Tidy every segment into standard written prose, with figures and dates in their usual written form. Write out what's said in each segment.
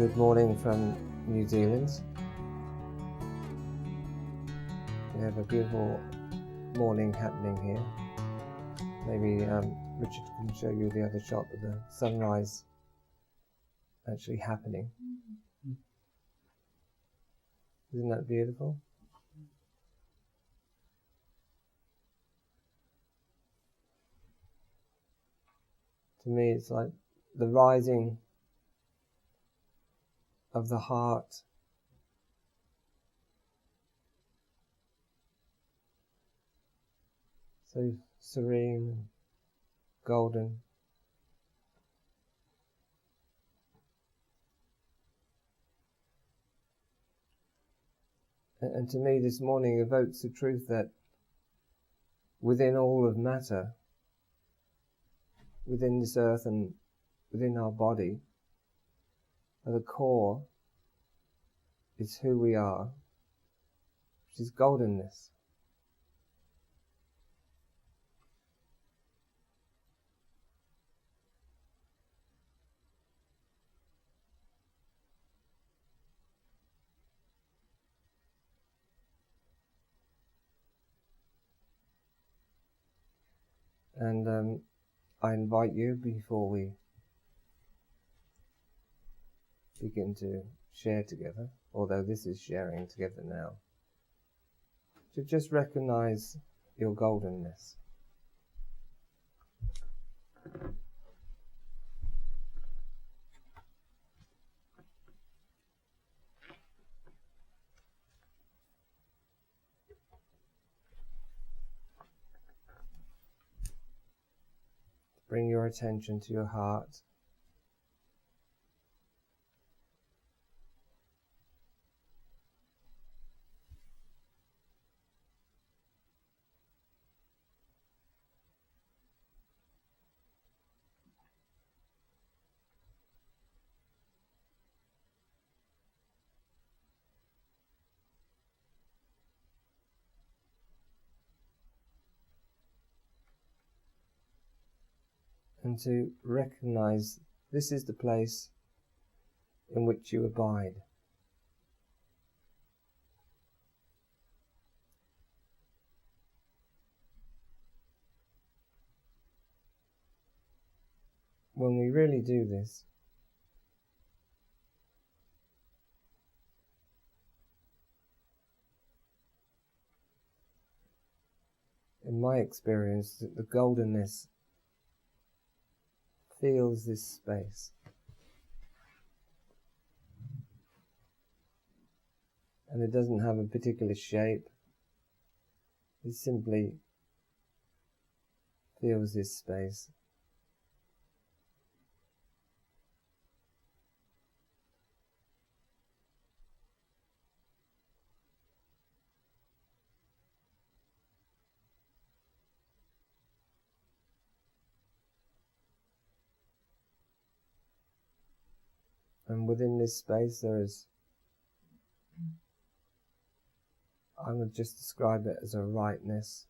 Good morning from New Zealand. We have a beautiful morning happening here. Maybe Richard can show you the other shot of the sunrise actually happening. Isn't that beautiful? To me, it's like the rising of the heart, so serene, golden. And to me, this morning evokes the truth that within all of matter, within this earth and within our body, at the core is who we are, which is goldenness. And I invite you, before we begin to share together, although this is sharing together now, to just recognize your goldenness. Bring your attention to your heart. And to recognize this is the place in which you abide. When we really do this, in my experience, the goldenness feels this space. And it doesn't have a particular shape. It simply feels this space. And within this space I'm going to just describe it as a rightness.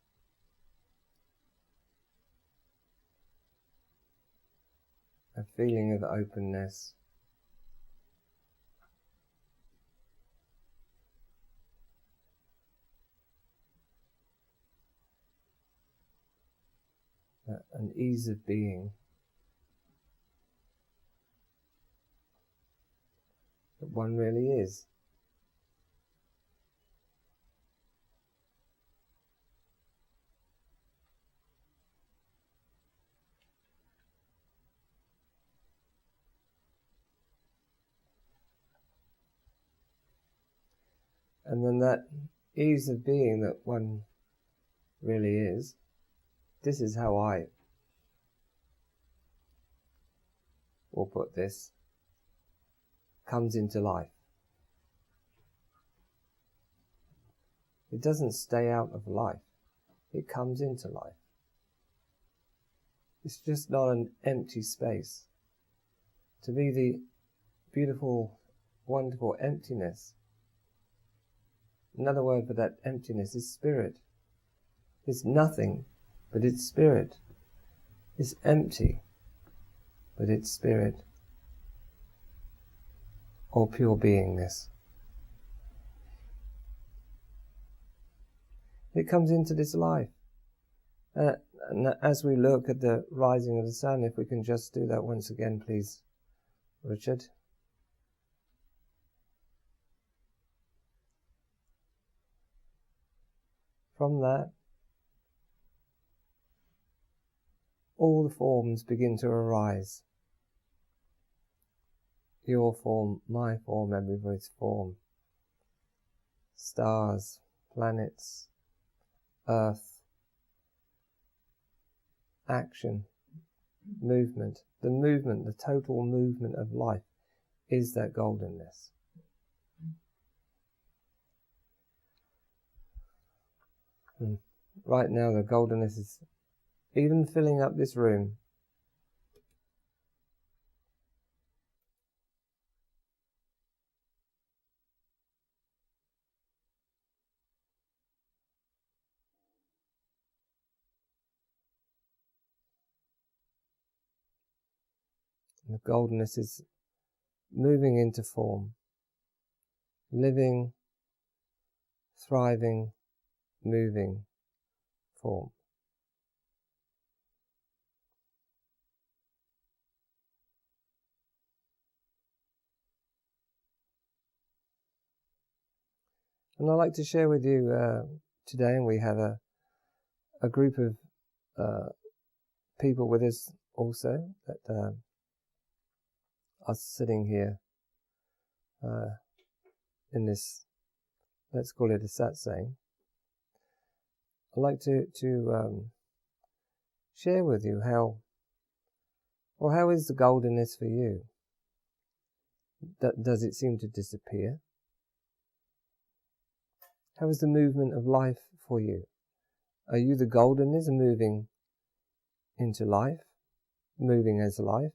A feeling of openness. An ease of being. That one really is. And then that ease of being that one really is, this is how I will put this, comes into life. It doesn't stay out of life, it comes into life. It's just not an empty space. To be the beautiful, wonderful emptiness. Another word for that emptiness is spirit. It's nothing, but it's spirit. It's empty, but it's spirit. or pure beingness. It comes into this life. And as we look at the rising of the sun, if we can just do that once again, please, Richard. From that, all the forms begin to arise. Your form, my form, everybody's form. Stars, planets, earth, action, movement. The total movement of life is that goldenness. And right now the goldenness is even filling up this room. And the goldenness is moving into form, living, thriving, moving form. And I'd like to share with you today, and we have a group of people with us also that are sitting here in this, let's call it a satsang. I'd like to share with you how is the goldenness for you? Does it seem to disappear? How is the movement of life for you? Are you the goldenness moving into life, moving as life?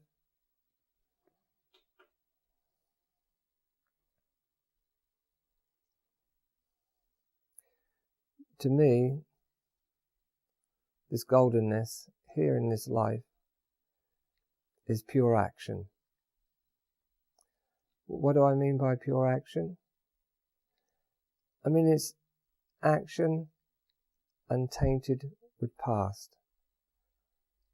To me, this goldenness here in this life is pure action. What do I mean by pure action? I mean it's action untainted with past.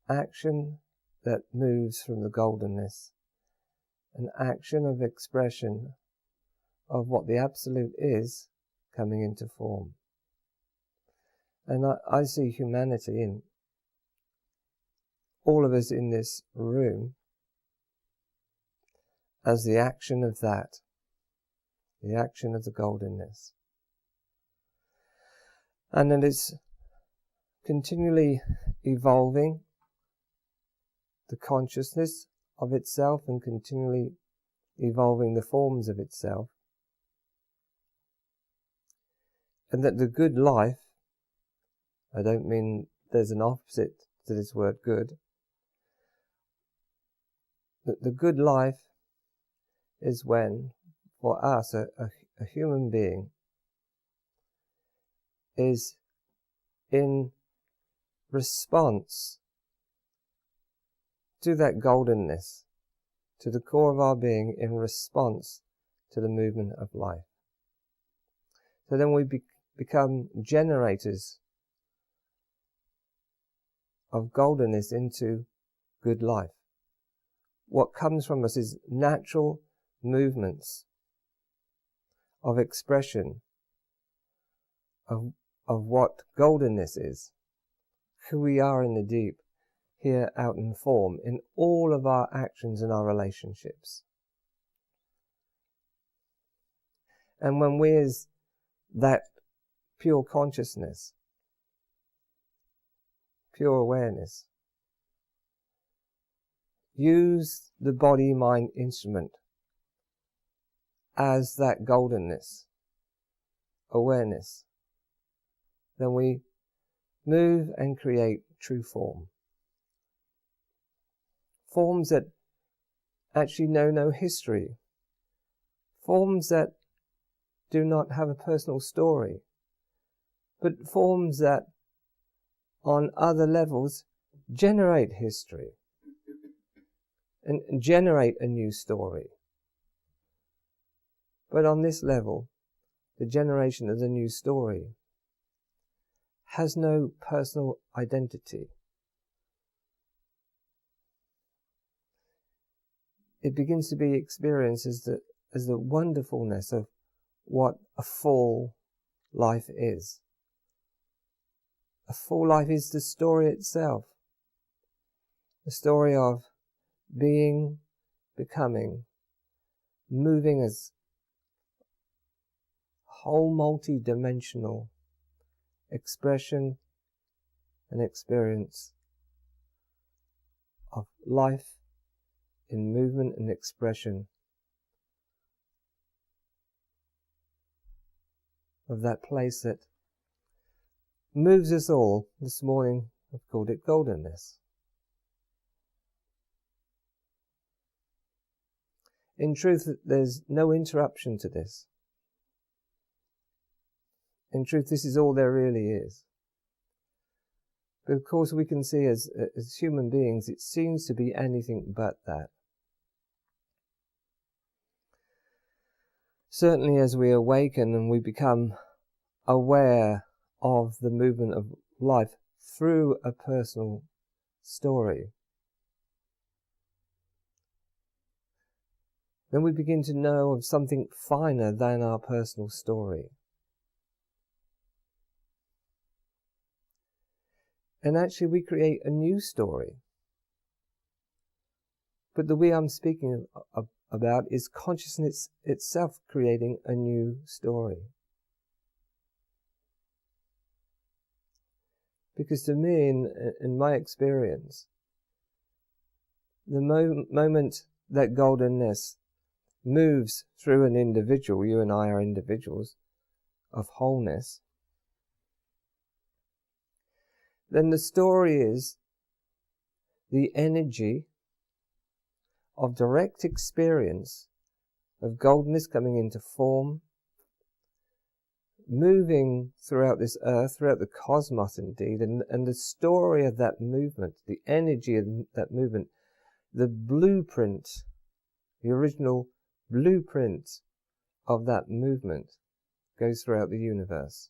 Action that moves from the goldenness. An action of expression of what the Absolute is coming into form. And I see humanity in all of us in this room as the action of that, the action of the goldenness. And it is continually evolving the consciousness of itself and continually evolving the forms of itself. And that the good life, I don't mean there's an opposite to this word good, that the good life is when, for us, a human being is in response to that goldenness, to the core of our being, in response to the movement of life. So then we become generators of goldenness into good life. What comes from us is natural movements of expression of what goldenness is, who we are in the deep, here out in form, in all of our actions and our relationships. And when we, as that pure consciousness, pure awareness, use the body-mind instrument as that goldenness, awareness, then we move and create true form. Forms that actually know no history. Forms that do not have a personal story. But forms that, on other levels, generate history and generate a new story. But on this level, the generation of the new story has no personal identity. It begins to be experienced as the wonderfulness of what a full life is. A full life is the story itself. The story of being, becoming, moving as whole multi-dimensional expression and experience of life in movement and expression of that place that moves us all. This morning I've called it goldenness. In truth, there's no interruption to this. In truth, this is all there really is. But of course we can see as human beings, it seems to be anything but that. Certainly as we awaken and we become aware of the movement of life through a personal story, then we begin to know of something finer than our personal story. And actually we create a new story. But the we I'm speaking about is consciousness itself creating a new story. Because to me, in my experience, the moment that goldenness moves through an individual, you and I are individuals of wholeness, then the story is the energy of direct experience of goldenness coming into form, moving throughout this earth, throughout the cosmos indeed, and the story of that movement, the energy of that movement, the blueprint, the original blueprint of that movement goes throughout the universe.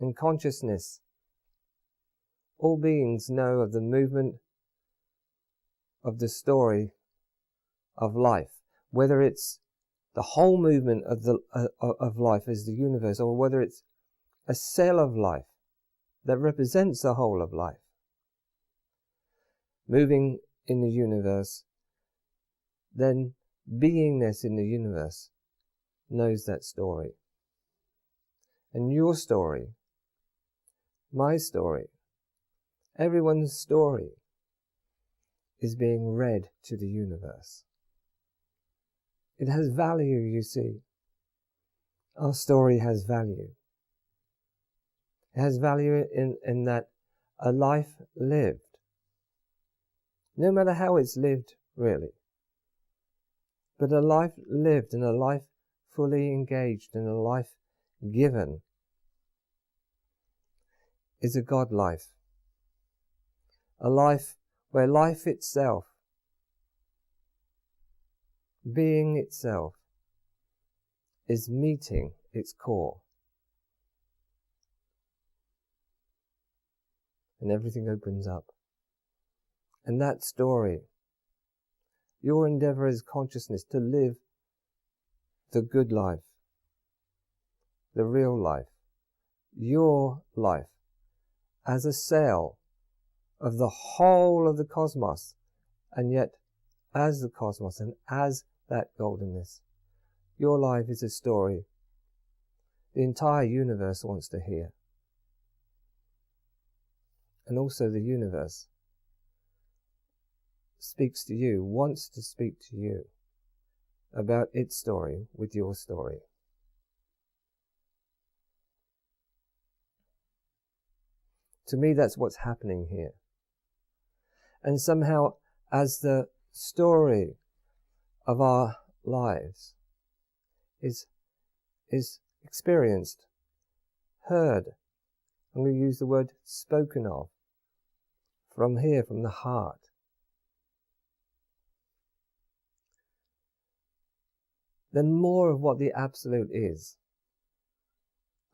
In consciousness, all beings know of the movement of the story of life, whether it's the whole movement of life as the universe, or whether it's a cell of life that represents the whole of life. Moving in the universe, then beingness in the universe knows that story. And your story, my story, everyone's story is being read to the universe. It has value, you see. Our story has value. It has value in that a life lived, no matter how it's lived, really, but a life lived and a life fully engaged and a life given is a God life. A life where life itself, being itself, is meeting its core. And everything opens up. And that story, your endeavor as consciousness to live the good life, the real life, your life, as a cell of the whole of the cosmos, and yet as the cosmos and as that goldenness. Your life is a story the entire universe wants to hear. And also the universe speaks to you, wants to speak to you about its story with your story. To me, that's what's happening here. And somehow, as the story of our lives is experienced, heard, I'm going to use the word spoken of, from here, from the heart, then more of what the Absolute is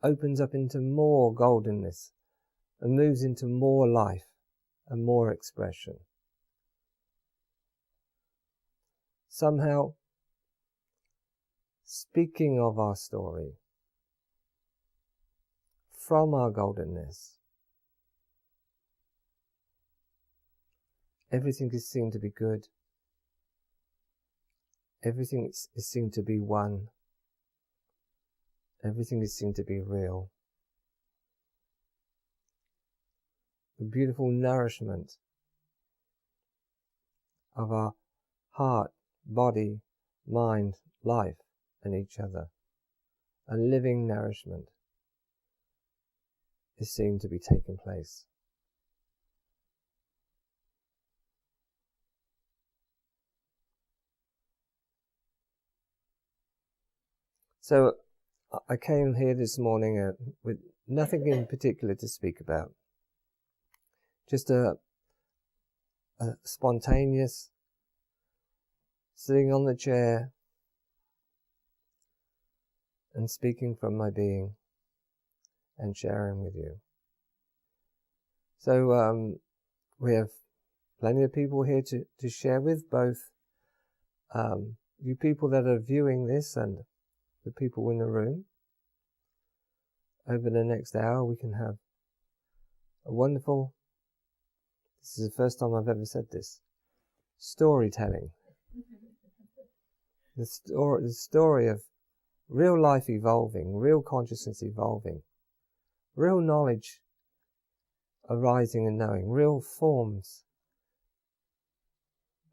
opens up into more goldenness and moves into more life and more expression. Somehow, speaking of our story, from our goldenness, everything is seen to be good. Everything is seen to be one. Everything is seen to be real. The beautiful nourishment of our heart, body, mind, life, and each other, a living nourishment, is seen to be taking place. So I came here this morning with nothing in particular to speak about. Just a spontaneous sitting on the chair and speaking from my being and sharing with you. So we have plenty of people here to share with, both you people that are viewing this and the people in the room. Over the next hour we can have a wonderful, this is the first time I've ever said this, storytelling. The story of real life evolving, real consciousness evolving, real knowledge arising and knowing, real forms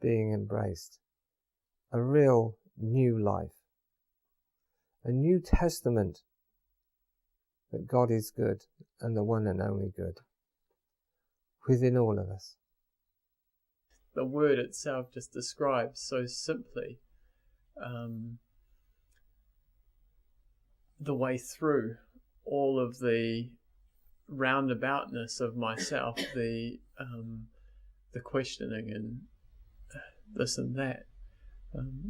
being embraced, a real new life, a new testament that God is good and the one and only good within all of us. The word itself just describes so simply the way through all of the roundaboutness of myself, the questioning and this and that.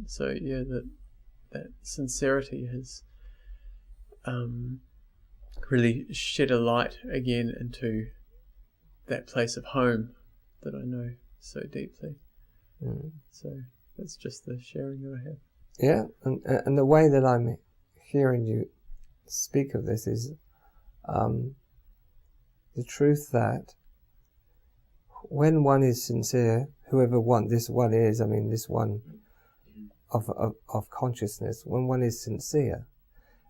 So yeah, that sincerity has really shed a light again into that place of home that I know so deeply. So that's just the sharing that I have. Yeah, and the way that I'm hearing you speak of this is the truth that when one is sincere, whoever this one is, this one of consciousness, when one is sincere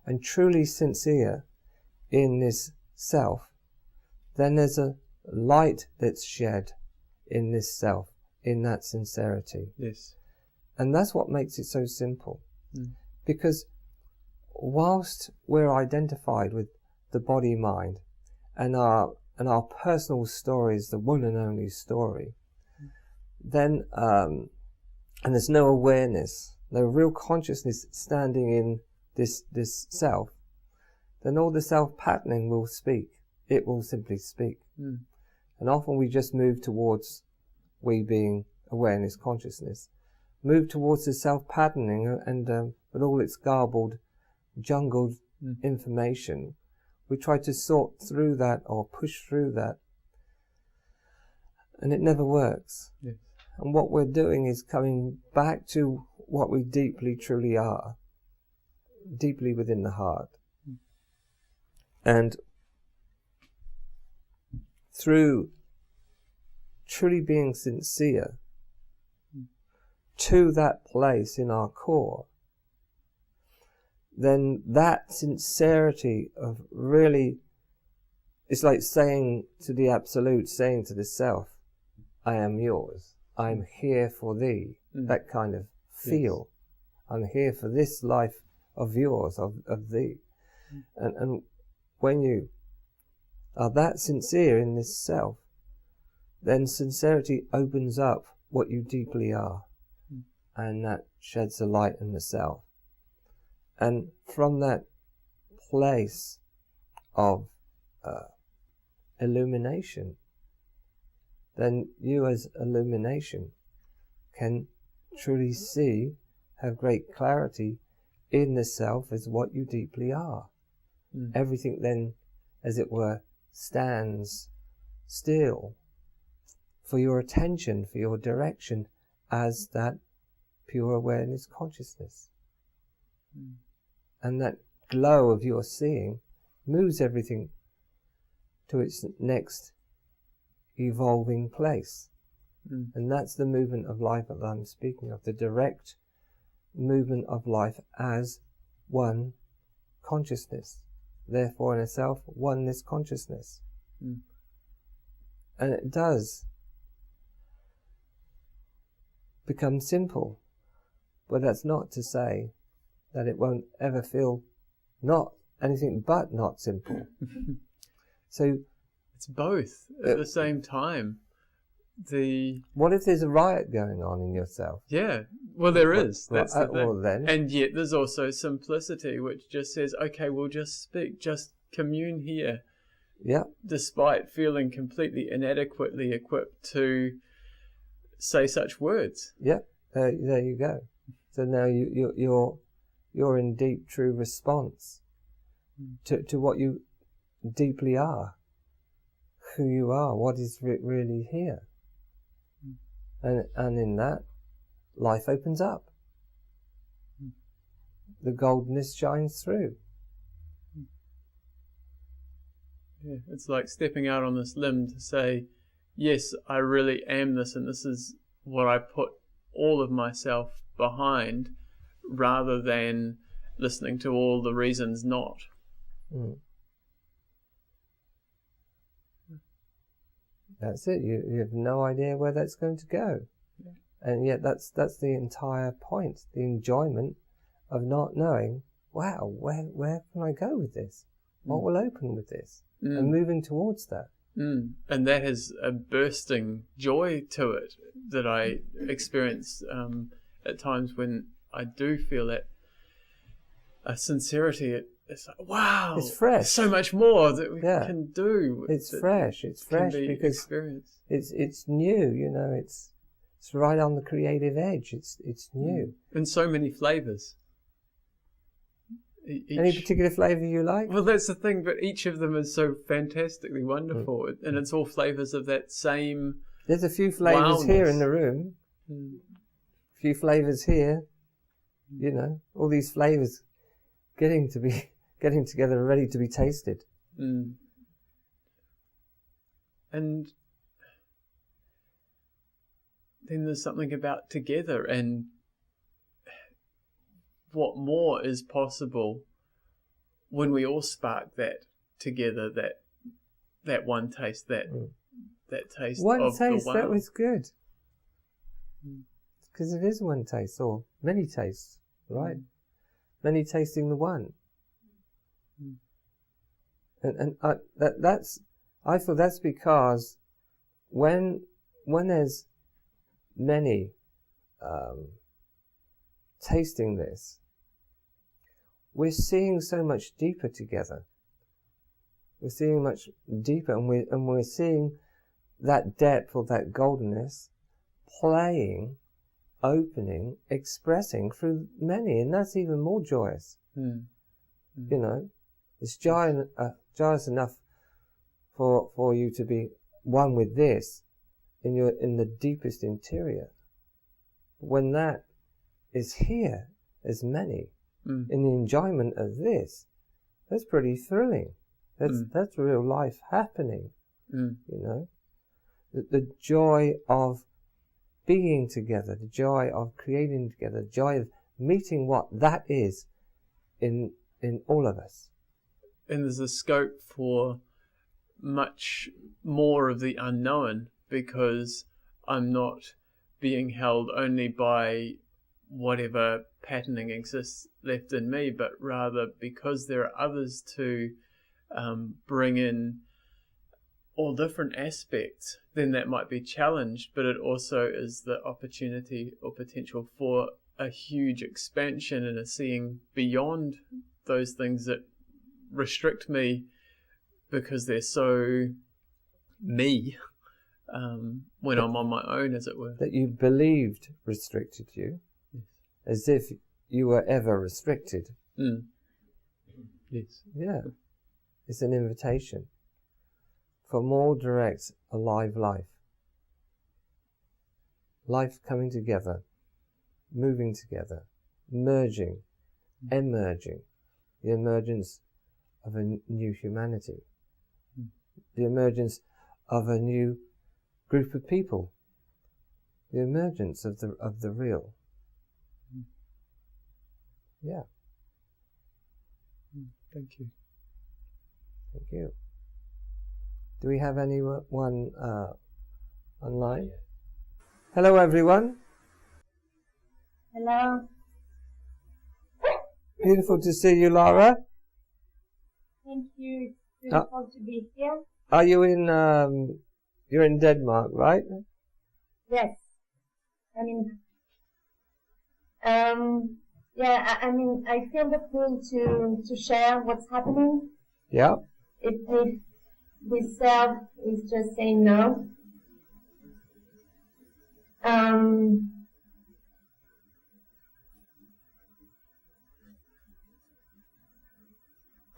and truly sincere in this self, then there's a light that's shed in this self, in that sincerity. Yes. And that's what makes it so simple. Because whilst we're identified with the body mind and our personal story is the one and only story, then and there's no awareness, no real consciousness standing in this self, then all the self-patterning will speak. It will simply speak. And often we just move towards we being awareness, consciousness, move towards the self-patterning and with all its garbled, jungled information, we try to sort through that or push through that, and it never works. Yes. And what we're doing is coming back to what we deeply, truly are, deeply within the heart. And through truly being sincere to that place in our core, then that sincerity of really, it's like saying to the Absolute, saying to the Self, I am yours, I'm here for thee, that kind of feel. Yes. I'm here for this life of yours, of thee. And when you are that sincere in this self, then sincerity opens up what you deeply are, and that sheds a light in the self. And from that place of illumination, then you as illumination can truly see, have great clarity, in the self as what you deeply are. Everything then, as it were, stands still for your attention, for your direction, as that pure awareness consciousness. And that glow of your seeing moves everything to its next evolving place. And that's the movement of life that I'm speaking of, the direct movement of life as one consciousness. Therefore, in itself, oneness consciousness. And it does become simple, but that's not to say that it won't ever feel not anything but not simple. So it's both at the same time. What if there's a riot going on in yourself? Yeah, well, there is. That's the thing. Well, then. And yet there's also simplicity, which just says, okay, we'll just speak, just commune here. Yeah. Despite feeling completely inadequately equipped to say such words. Yeah, there you go. So now you're in deep, true response to what you deeply are, who you are, what is really here. And in that, life opens up. The goldenness shines through. Yeah, it's like stepping out on this limb to say, yes, I really am this, and this is what I put all of myself behind, rather than listening to all the reasons not. That's it. You have no idea where that's going to go. Yeah. And yet that's the entire point, the enjoyment of not knowing, wow, where can I go with this? What will open with this? And moving towards that. And that has a bursting joy to it that I experience at times when I do feel that sincerity. It's like, wow, it's fresh. There's so much more that we can do. It's fresh. It's fresh because it's new. You know, it's right on the creative edge. It's new. And so many flavors. Any particular flavor you like? Well, that's the thing, but each of them is so fantastically wonderful, and it's all flavors of that same. There's a few flavors here in the room. A few flavors here. You know, all these flavors getting together, ready to be tasted. And then there's something about together and what more is possible when we all spark that together, that one taste, that taste one of taste, the wow. That was good. Because it is one taste, or many tastes, right? Many tasting the one. And I feel that's because when there's many tasting this, we're seeing so much deeper together. We're seeing much deeper, and we're seeing that depth or that goldenness playing, opening, expressing through many, and that's even more joyous. You know, it's joyous enough for you to be one with this in the deepest interior. When that is here as many in the enjoyment of this, that's pretty thrilling. That's real life happening. You know, the joy of being together, the joy of creating together, the joy of meeting what that is in all of us. And there's a scope for much more of the unknown, because I'm not being held only by whatever patterning exists left in me, but rather because there are others to bring in all different aspects, then that might be challenged, but it also is the opportunity or potential for a huge expansion and a seeing beyond those things that restrict me because they're so me when I'm on my own, as it were. That you believed restricted you, as if you were ever restricted. Yes. Yeah. It's an invitation for more direct, alive life. Life coming together, moving together, merging, emerging, the emergence of a new humanity, the emergence of a new group of people, the emergence of the real. Yeah. Thank you. Thank you. Do we have anyone online? Hello, everyone. Hello. Beautiful to see you, Laura. Thank you. It's beautiful to be here. Are you in? You're in Denmark, right? Yes. I mean, yeah. I mean, I feel the pull to share what's happening. Yeah. If this self is just saying no.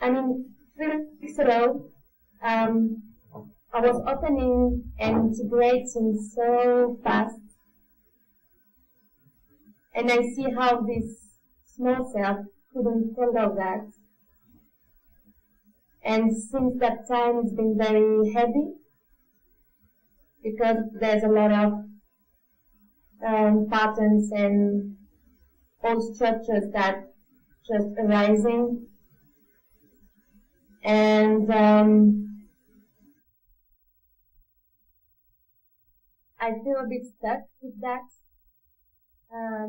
I mean, 3 weeks ago, I was opening and integrating so fast. And I see how this small self couldn't follow that. And since that time, it's been very heavy because there's a lot of patterns and old structures that just arising. And I feel a bit stuck with that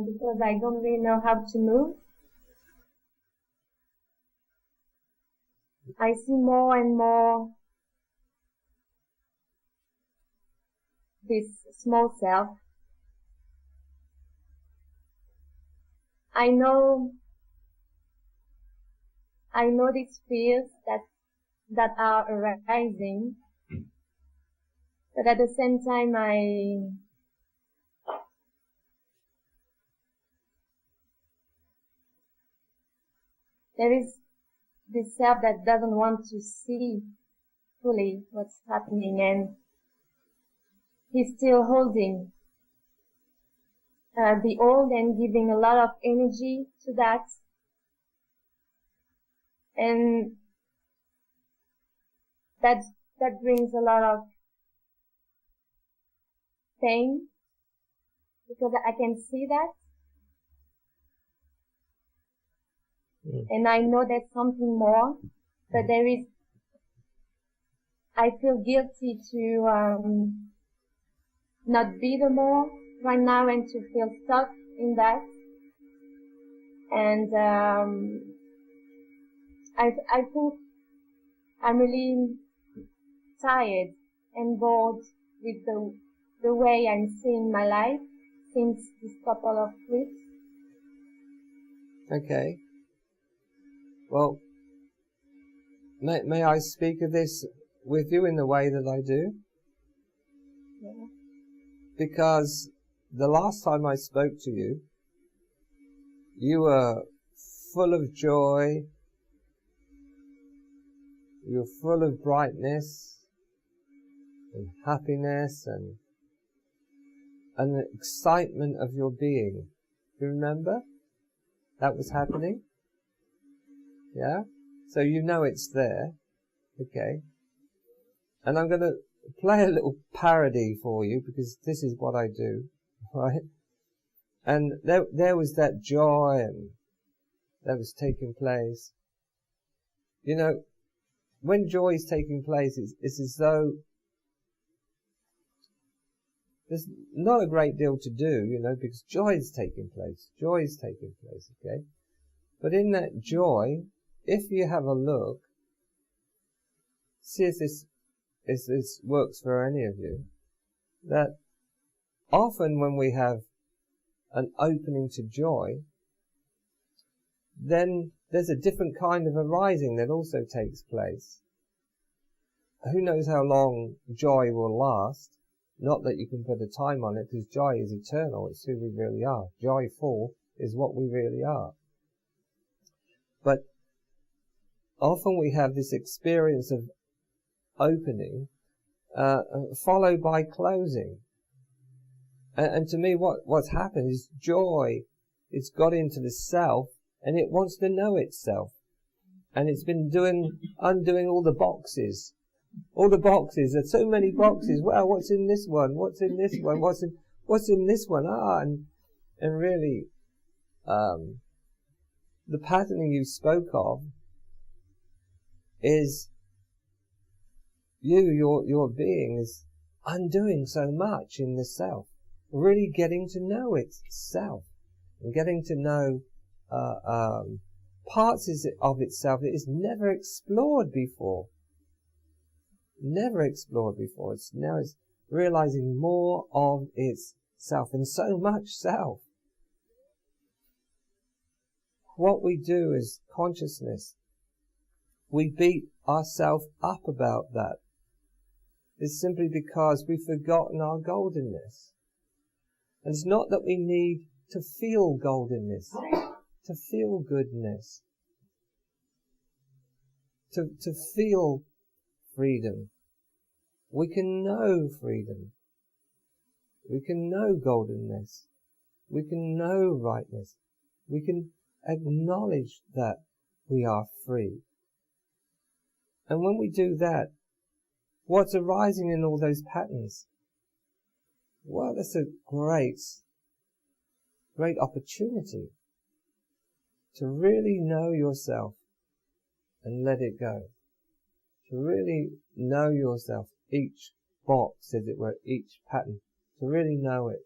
because I don't really know how to move. I see more and more this small self. I know these fears that are arising, but at the same time there is this self that doesn't want to see fully what's happening, and he's still holding the old and giving a lot of energy to that. And that brings a lot of pain because I can see that. And I know there's something more, but I feel guilty to not be the more right now and to feel stuck in that. And I think I'm really tired and bored with the way I'm seeing my life since this couple of weeks. Okay. Well, may I speak of this with you in the way that I do? Yeah. Because the last time I spoke to you, you were full of joy, you were full of brightness and happiness and an excitement of your being. Do you remember? That was happening? Yeah? So you know it's there. Okay. And I'm going to play a little parody for you because this is what I do. Right? And there was that joy and that was taking place. You know, when joy is taking place, it's as though there's not a great deal to do, you know, because joy is taking place. Joy is taking place, okay? But in that joy, if you have a look, see if this works for any of you, that often when we have an opening to joy, then there's a different kind of arising that also takes place. Who knows how long joy will last? Not that you can put a time on it, because joy is eternal. It's who we really are. Joyful is what we really are. But often we have this experience of opening, followed by closing. And to me, what's happened is joy. It's got into the self, and it wants to know itself. And it's been undoing all the boxes. All the boxes. There's so many boxes. Well, what's in this one? What's in this one? What's in this one? And really, the patterning you spoke of is your being is undoing so much in the self. Really getting to know itself. And getting to know parts of itself that is never explored before. Never explored before. Now it's realizing more of itself, and so much self. What we do as consciousness, we beat ourselves up about that. It's simply because we've forgotten our goldenness. And it's not that we need to feel goldenness, to feel goodness, to feel freedom. We can know freedom. We can know goldenness. We can know rightness. We can acknowledge that we are free. And when we do that, what's arising in all those patterns? Well, that's a great opportunity to really know yourself and let it go. To really know yourself, each box, as it were, each pattern, to really know it,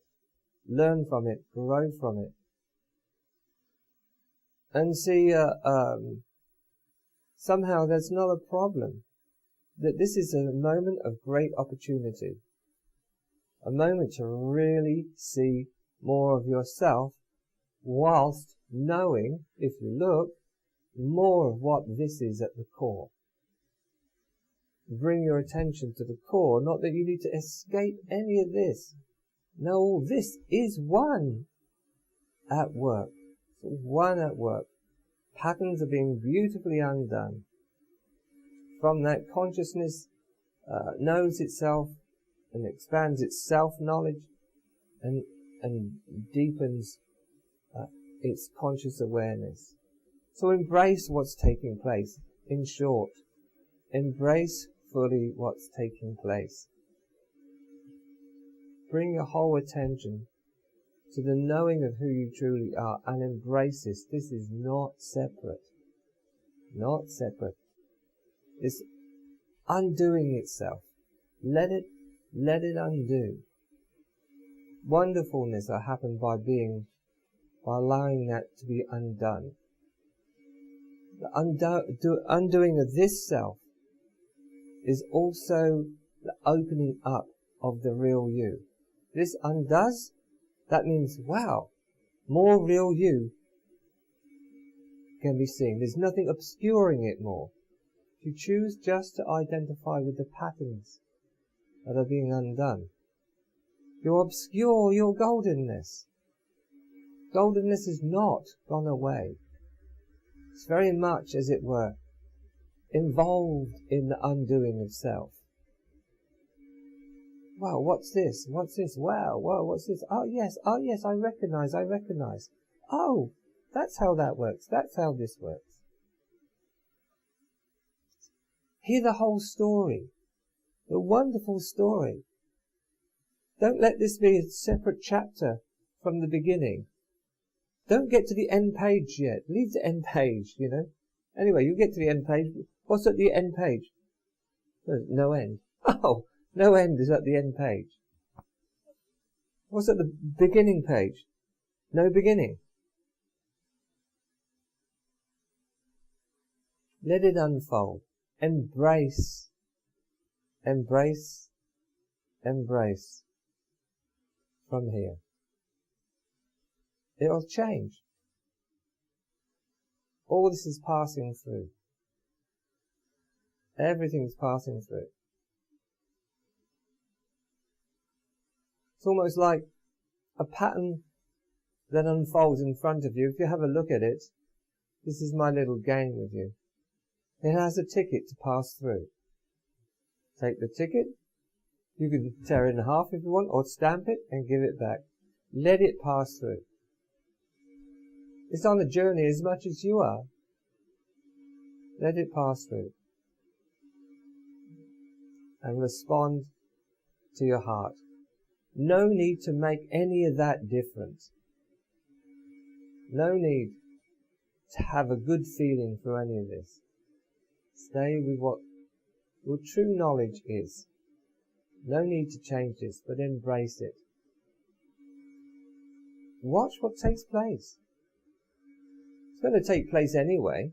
learn from it, grow from it. And see, somehow that's not a problem. That this is a moment of great opportunity. A moment to really see more of yourself, whilst knowing, if you look, more of what this is at the core. Bring your attention to the core, not that you need to escape any of this. No, this is one at work. One at work. Patterns are being beautifully undone. From that, consciousness knows itself and expands its self-knowledge and deepens its conscious awareness. So embrace what's taking place. In short, embrace fully what's taking place. Bring your whole attention to the knowing of who you truly are and embrace this. This is not separate. Not separate. It's undoing itself. Let it undo. Wonderfulness will happen by allowing that to be undone. The undoing of this self is also the opening up of the real you. This undoes, that means, wow, more real you can be seen. There's nothing obscuring it more. You choose just to identify with the patterns that are being undone. You obscure your goldenness. Goldenness is not gone away. It's very much, as it were, involved in the undoing of self. Wow, what's this? What's this? Wow, what's this? Oh yes, I recognize. Oh, that's how that works. That's how this works. Hear the whole story. The wonderful story. Don't let this be a separate chapter from the beginning. Don't get to the end page yet. Leave the end page, Anyway, you get to the end page. What's at the end page? No end. Oh, no end is at the end page. What's at the beginning page? No beginning. Let it unfold. Embrace. Embrace. Embrace. From here. It'll change. All this is passing through. Everything's passing through. It's almost like a pattern that unfolds in front of you, if you have a look at it, this is my little game with you. It has a ticket to pass through. Take the ticket. You can tear it in half if you want, or stamp it and give it back. Let it pass through. It's on a journey as much as you are. Let it pass through. And respond to your heart. No need to make any of that difference. No need to have a good feeling for any of this. Stay with what your true knowledge is. No need to change this, but embrace it. Watch what takes place. It's going to take place anyway.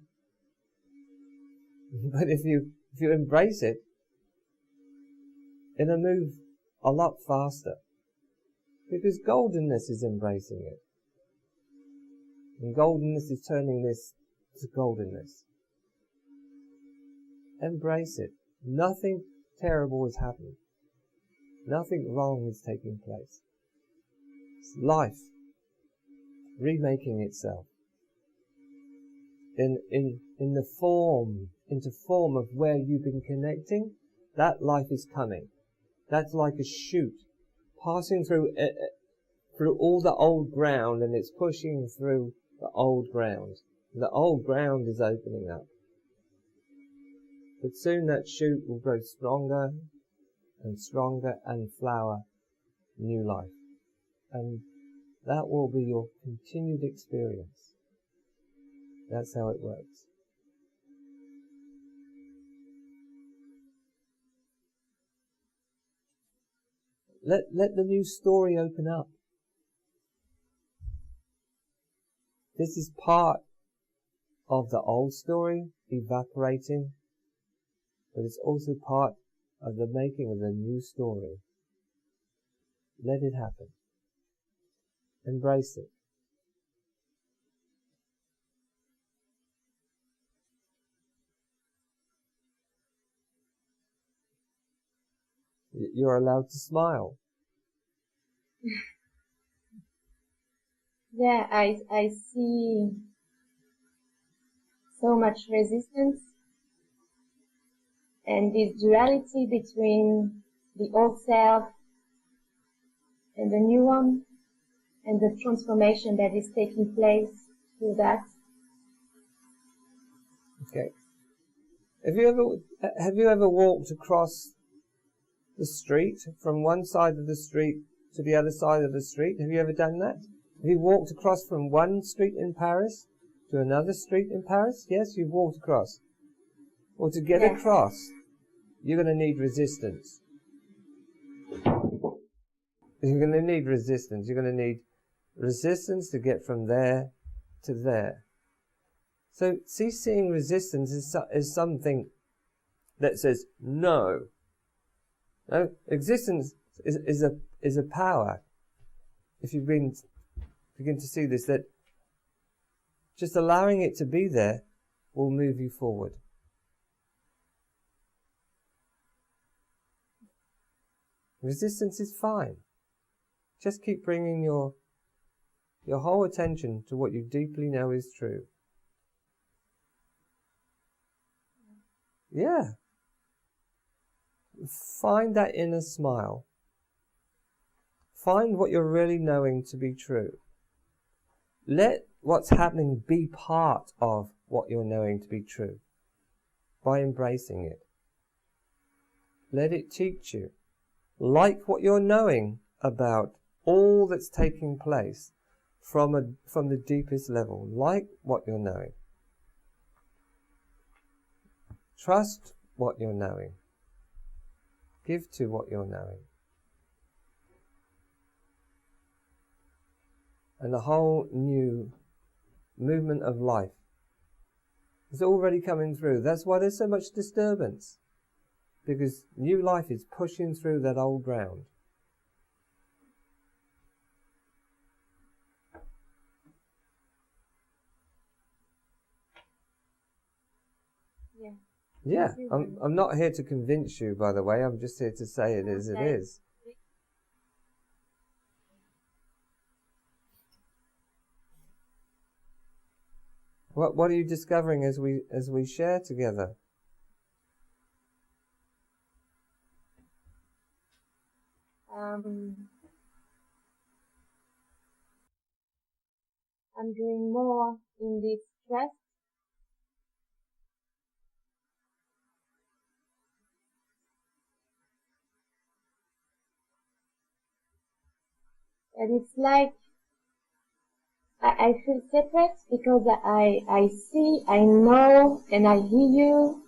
But if you embrace it, it'll move a lot faster. Because goldenness is embracing it. And goldenness is turning this to goldenness. Embrace it. Nothing terrible is happening. Nothing wrong is taking place. It's life remaking itself into form of where you've been connecting. That life is coming. That's like a shoot passing through all the old ground, and it's pushing through the old ground. The old ground is opening up. But soon that shoot will grow stronger and stronger and flower new life. And that will be your continued experience. That's how it works. Let the new story open up. This is part of the old story evaporating, but it's also part of the making of the new story. Let it happen. Embrace it. You're allowed to smile. Yeah, I see so much resistance and this duality between the old self and the new one, and the transformation that is taking place through that. Okay. Have you ever walked across the street from one side of the street to the other side of the street? Have you ever done that? Have you walked across from one street in Paris to another street in Paris? Yes, you've walked across. Well, to get across, you're going to need resistance. You're going to need resistance. You're going to need resistance to get from there to there. So, seeing resistance is something that says no. No, existence is a power. If you begin to see this, that just allowing it to be there will move you forward. Resistance is fine. Just keep bringing your whole attention to what you deeply know is true. Yeah. Find that inner smile. Find what you're really knowing to be true. Let what's happening be part of what you're knowing to be true by embracing it. Let it teach you. Like what you're knowing about all that's taking place from the deepest level. Like what you're knowing. Trust what you're knowing. Give to what you're knowing. And a whole new movement of life is already coming through. That's why there's so much disturbance. Because new life is pushing through that old ground. Yeah, I'm not here to convince you, by the way. I'm just here to say it as it is. What are you discovering as we share together? I'm doing more in this trust. And it's like I feel separate because I see, I know, and I hear you.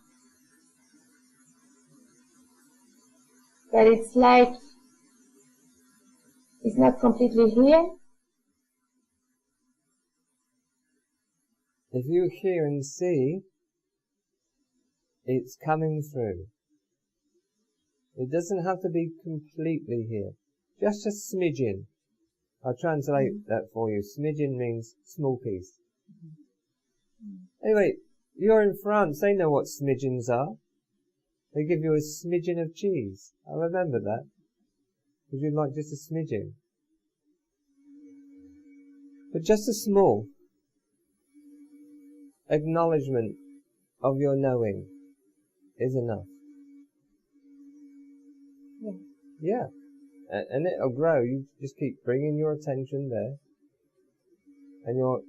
But it's like it's not completely here. If you hear and see, it's coming through. It doesn't have to be completely here. Just a smidgen. I'll translate that for you. Smidgen means small piece. Anyway, you're in France. They know what smidgens are. They give you a smidgen of cheese. I remember that. Would you like just a smidgen? But just a small acknowledgement of your knowing is enough. Yeah. And it'll grow. You just keep bringing your attention there. And your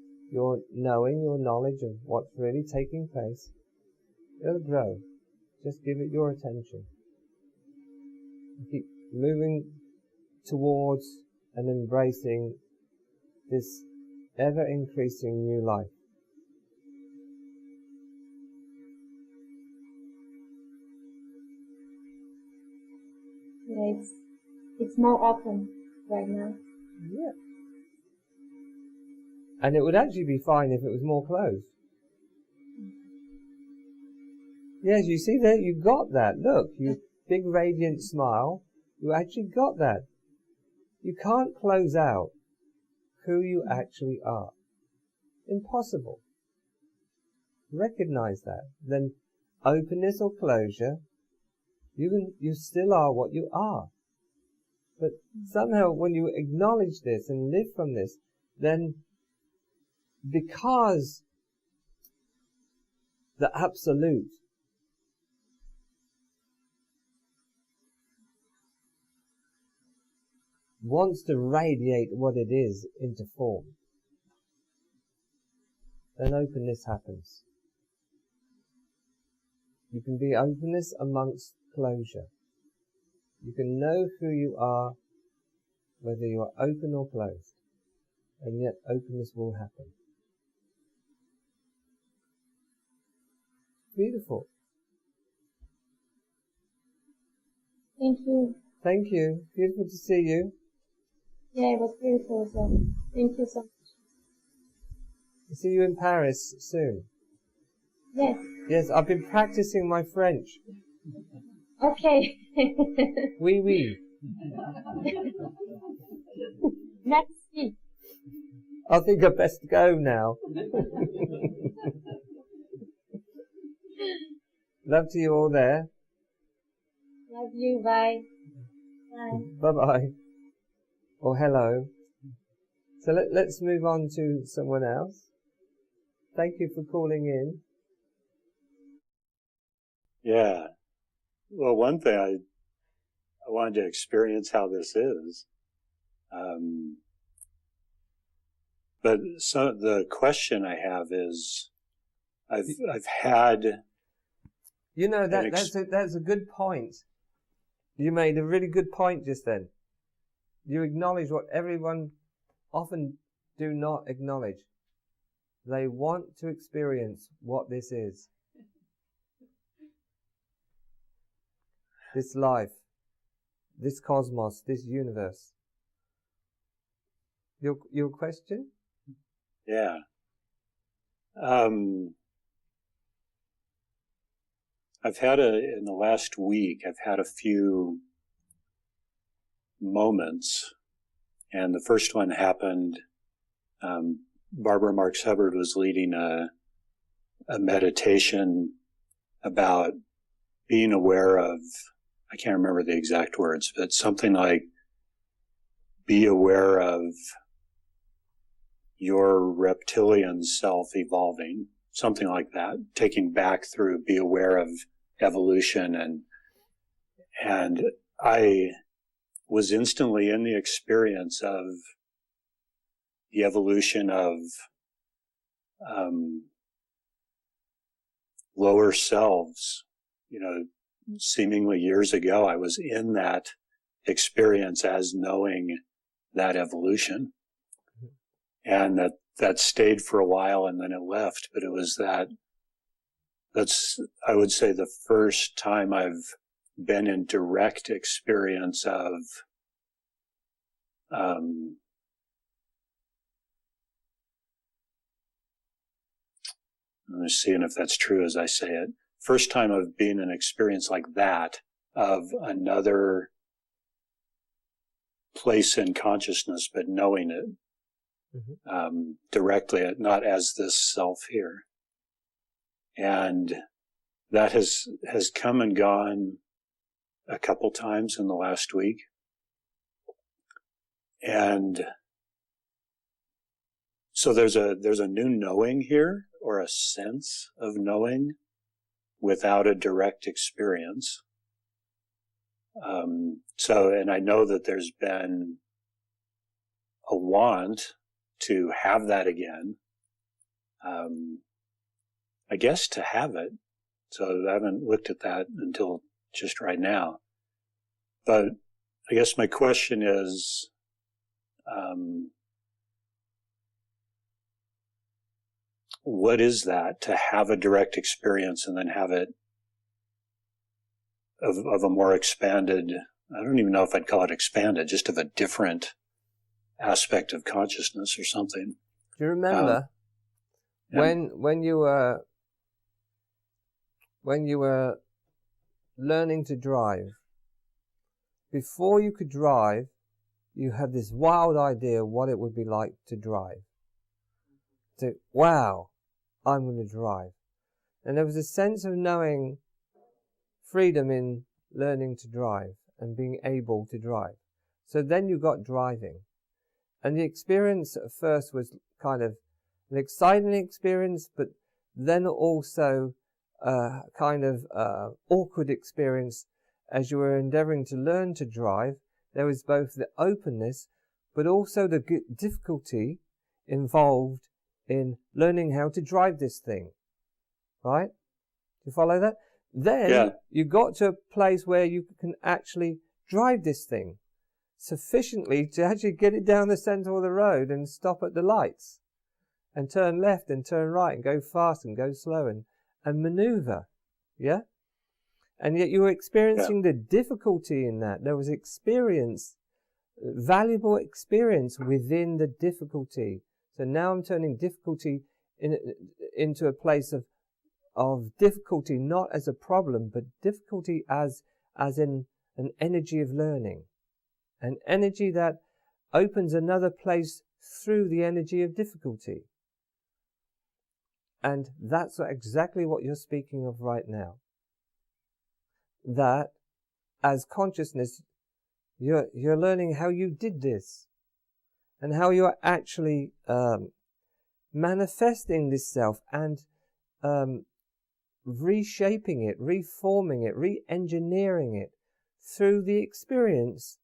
knowing, your knowledge of what's really taking place, it'll grow. Just give it your attention. And keep moving towards and embracing this ever-increasing new life. Yeah, it's more open right now. Yeah. And it would actually be fine if it was more closed. Yes, you see that? You got that. Look, you big radiant smile. You actually got that. You can't close out who you actually are. Impossible. Recognize that. Then openness or closure, you still are what you are. But somehow when you acknowledge this and live from this, then because the absolute wants to radiate what it is into form, then openness happens. You can be openness amongst closure. You can know who you are, whether you are open or closed, and yet openness will happen. Beautiful. Thank you. Thank you. Beautiful to see you. Yeah, it was beautiful. So thank you so much. I'll see you in Paris soon. Yes. Yes, I've been practicing my French. Okay. Oui, oui. Merci. I think I best go now. Love to you all there. Love you. Bye. Bye. Bye-bye. Or hello. So let's move on to someone else. Thank you for calling in. Yeah. Well, one thing I wanted to experience how this is. But so the question I have is, I've had. You know, that's a good point. You made a really good point just then. You acknowledge what everyone often do not acknowledge. They want to experience what this is. This life, this cosmos, this universe. Your question? Yeah. In the last week, I've had a few moments, and the first one happened, Barbara Marx Hubbard was leading a meditation about being aware of, I can't remember the exact words, but something like be aware of your reptilian self evolving, something like that, taking back through, be aware of evolution. And I was instantly in the experience of the evolution of lower selves. Seemingly years ago, I was in that experience as knowing that evolution. And that stayed for a while, and then it left. But it was that's, I would say, the first time I've been in direct experience of I'm just seeing if that's true as I say it. First time of being an experience like that, of another place in consciousness, but knowing it directly, not as this self here. And that has come and gone a couple times in the last week. And so there's a new knowing here, or a sense of knowing without a direct experience. And I know that there's been a want to have that again. I guess to have it. So I haven't looked at that until just right now. But I guess my question is, what is that, to have a direct experience and then have it of a more expanded, I don't even know if I'd call it expanded, just of a different aspect of consciousness or something. Do you remember when you were learning to drive? Before you could drive, you had this wild idea what it would be like to drive. So, wow, I'm going to drive. And there was a sense of knowing freedom in learning to drive and being able to drive. So then you got driving. And the experience at first was kind of an exciting experience, but then also a kind of awkward experience as you were endeavoring to learn to drive. There was both the openness, but also the difficulty involved in learning how to drive this thing. Right? Do you follow that? Then you got to a place where you can actually drive this thing sufficiently to actually get it down the center of the road and stop at the lights and turn left and turn right and go fast and go slow and maneuver. Yeah? And yet you were experiencing the difficulty in that. There was experience, valuable experience within the difficulty. So now I'm turning difficulty into a place of difficulty, not as a problem, but difficulty as in an energy of learning. An energy that opens another place through the energy of difficulty. And that's exactly what you're speaking of right now. That as consciousness, you're learning how you did this and how you're actually manifesting this self and reshaping it, reforming it, re-engineering it through the experience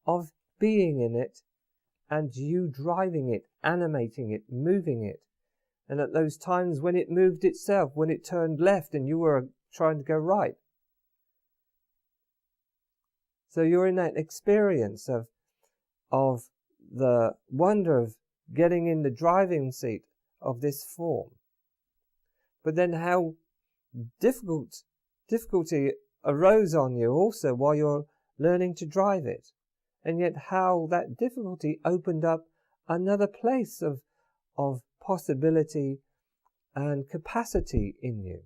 of being in it and you driving it, animating it, moving it. And at those times when it moved itself, when it turned left and you were trying to go right. So you're in that experience of the wonder of getting in the driving seat of this form. But then how difficulty arose on you also while you're learning to drive it. And yet how that difficulty opened up another place of possibility and capacity in you.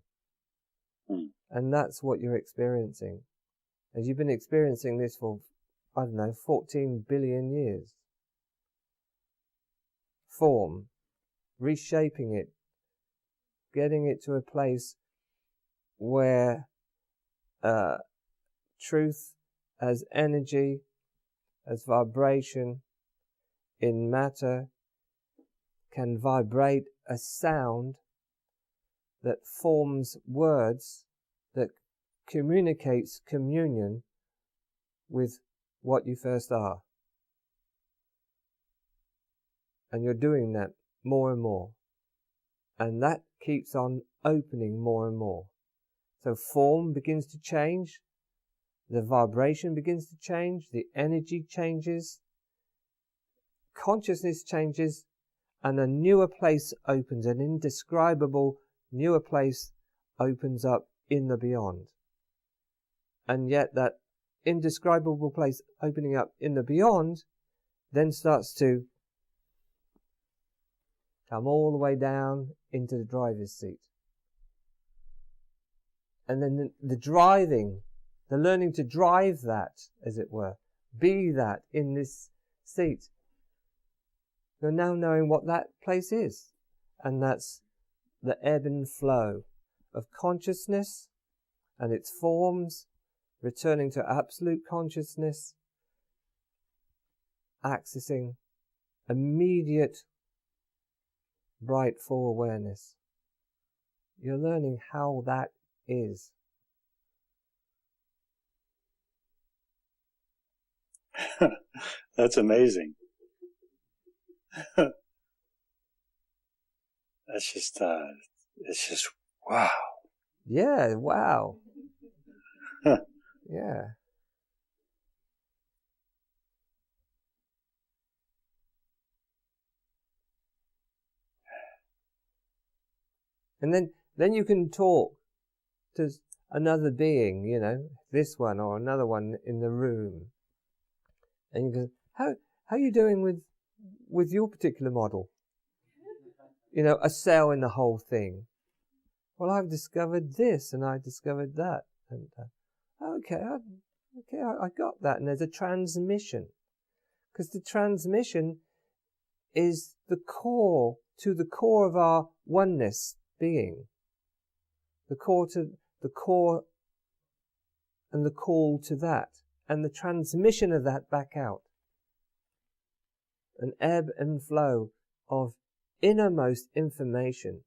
And that's what you're experiencing. And you've been experiencing this for, 14 billion years. Form, reshaping it, getting it to a place where truth as energy, as vibration in matter can vibrate a sound that forms words that communicates communion with what you first are. And you're doing that more and more. And that keeps on opening more and more. So form begins to change, the vibration begins to change, the energy changes, consciousness changes, and a newer place opens, an indescribable newer place opens up in the beyond. And yet that indescribable place opening up in the beyond then starts to come all the way down into the driver's seat. And then the driving, the learning to drive that, as it were, be that in this seat. You're now knowing what that place is. And that's the ebb and flow of consciousness and its forms, returning to absolute consciousness, accessing immediate bright full awareness. You're learning how that is. That's amazing. That's just, it's just, wow. Yeah, wow. Yeah. And then you can talk to another being, you know, this one or another one in the room. And you go, how are you doing with your particular model? You know, a cell in the whole thing. Well, I've discovered this and I discovered that. And I got that. And there's a transmission. Because the transmission is the core of our oneness being. The core and the call to that. And the transmission of that back out. An ebb and flow of innermost information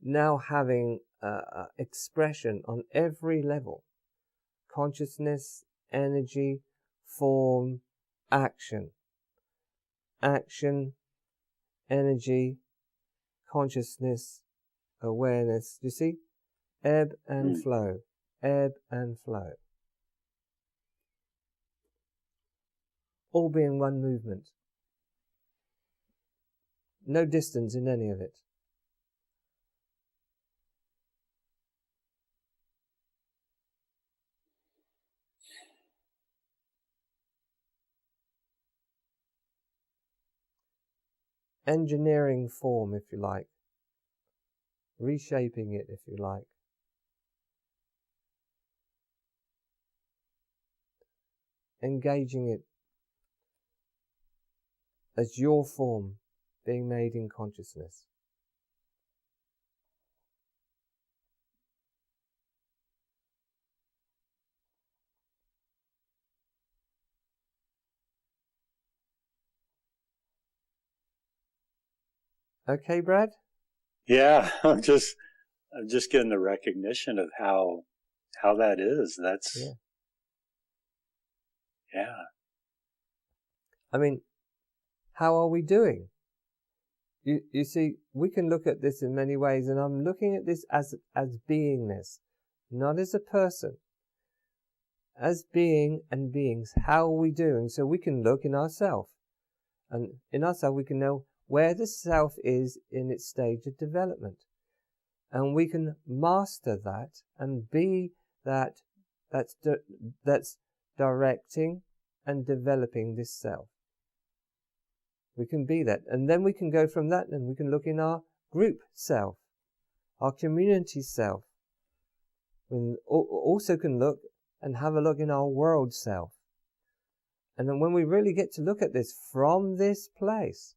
now having expression on every level. Consciousness, energy, form, action. Action, energy, consciousness, awareness. You see? Ebb and flow. Ebb and flow. All being one movement. No distance in any of it. Engineering form, if you like. Reshaping it, if you like. Engaging it as your form being made in consciousness. Okay, Brad? Yeah, I'm just getting the recognition of how that is. That's, yeah. I mean, how are we doing? You see, we can look at this in many ways, and I'm looking at this as beingness, not as a person. As being and beings, how are we doing? So we can look in ourselves, and in ourselves we can know where the self is in its stage of development, and we can master that and be that's directing and developing this self. We can be that. And then we can go from that and we can look in our group self, our community self. We also can look and have a look in our world self. And then when we really get to look at this from this place,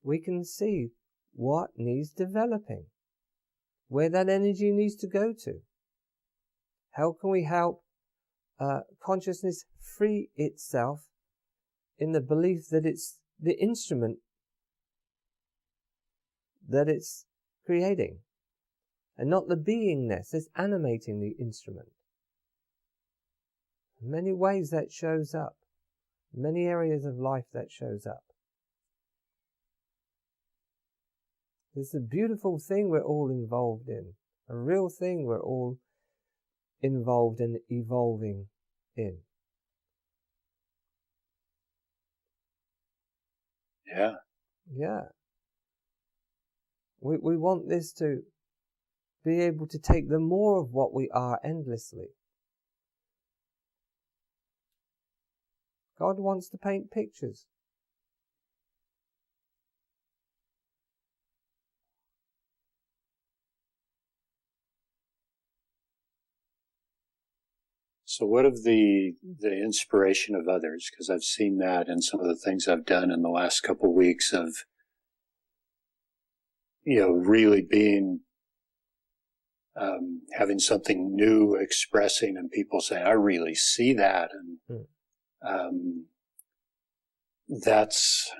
we can see what needs developing, where that energy needs to go to. How can we help consciousness free itself in the belief that it's the instrument that it's creating, and not the beingness that's animating the instrument. In many ways that shows up. In many areas of life that shows up. It's a beautiful thing we're all involved in. A real thing we're all involved and evolving in. Yeah. Yeah. We want this to be able to take the more of what we are endlessly. God wants to paint pictures. So what of the inspiration of others? Because I've seen that in some of the things I've done in the last couple of weeks of, really being, having something new expressing, and people say, I really see that. And that's,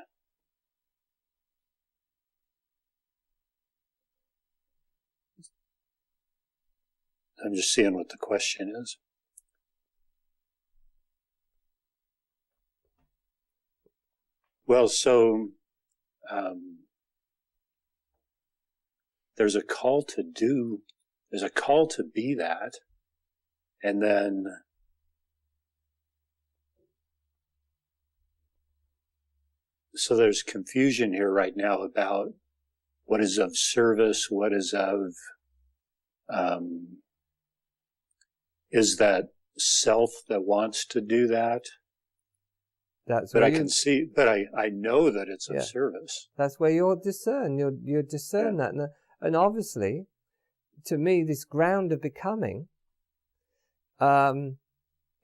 I'm just seeing what the question is. Well, so there's a call to be that, and then so there's confusion here right now about what is of service, what is of, is that self that wants to do that? But I can see, but I know that it's of service. That's where you'll discern. You'll discern that. And obviously, to me, this ground of becoming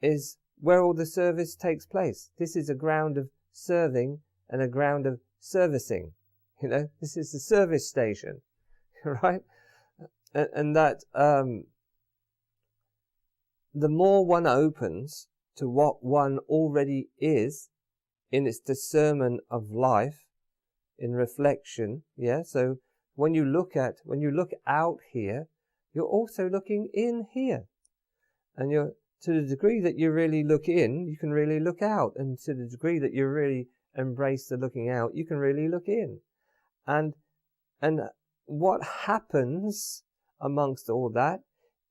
is where all the service takes place. This is a ground of serving and a ground of servicing. This is the service station, right? And that the more one opens to what one already is in its discernment of life, in reflection, so when you look out here, you're also looking in here. And to the degree that you really look in, you can really look out. And to the degree that you really embrace the looking out, you can really look in. And what happens amongst all that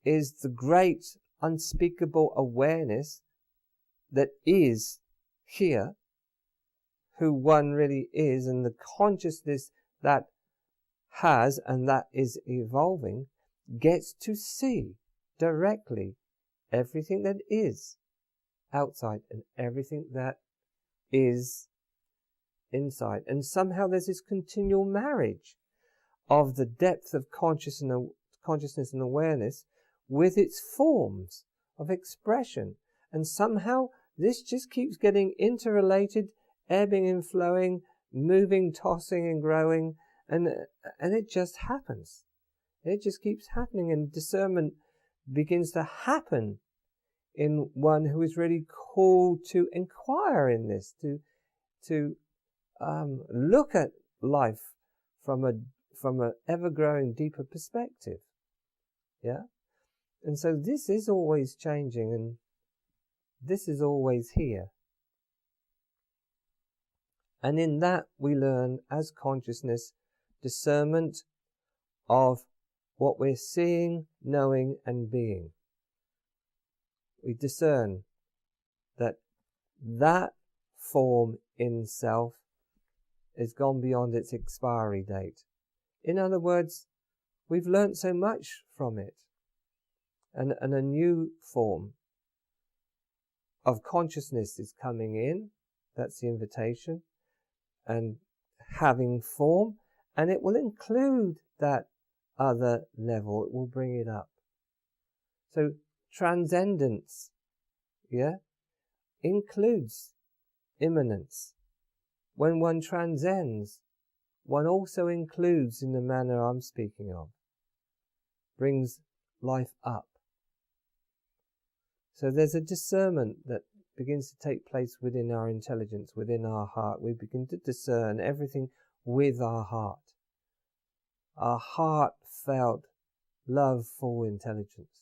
is the great unspeakable awareness that is here, who one really is, and the consciousness that has and that is evolving gets to see directly everything that is outside and everything that is inside. And somehow there's this continual marriage of the depth of consciousness and awareness with its forms of expression. And somehow this just keeps getting interrelated, ebbing and flowing, moving, tossing and growing, and it just happens. It just keeps happening, and discernment begins to happen in one who is really called to inquire in this, to look at life from a ever-growing deeper perspective. Yeah? And so this is always changing, and this is always here. And in that we learn, as consciousness, discernment of what we're seeing, knowing, and being. We discern that form in self is gone beyond its expiry date. In other words, we've learnt so much from it. And a new form of consciousness is coming in. That's the invitation. And having form, and it will include that other level. It will bring it up. So transcendence, includes immanence. When one transcends, one also includes, in the manner I'm speaking of, brings life up. So there's a discernment that begins to take place within our intelligence, within our heart. We begin to discern everything with our heart. our heartfelt, love-full intelligence.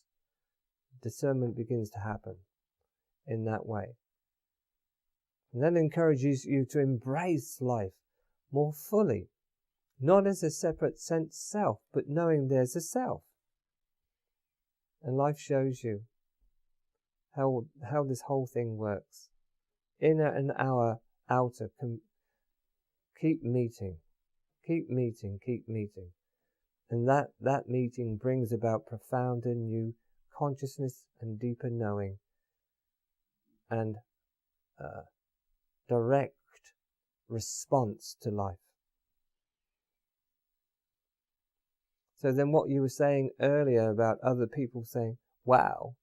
Discernment begins to happen in that way. And that encourages you to embrace life more fully, not as a separate sense self, but knowing there's a self. And life shows you how this whole thing works. Inner and outer keep meeting. And that meeting brings about profounder new consciousness and deeper knowing and direct response to life. So then what you were saying earlier about other people saying, wow,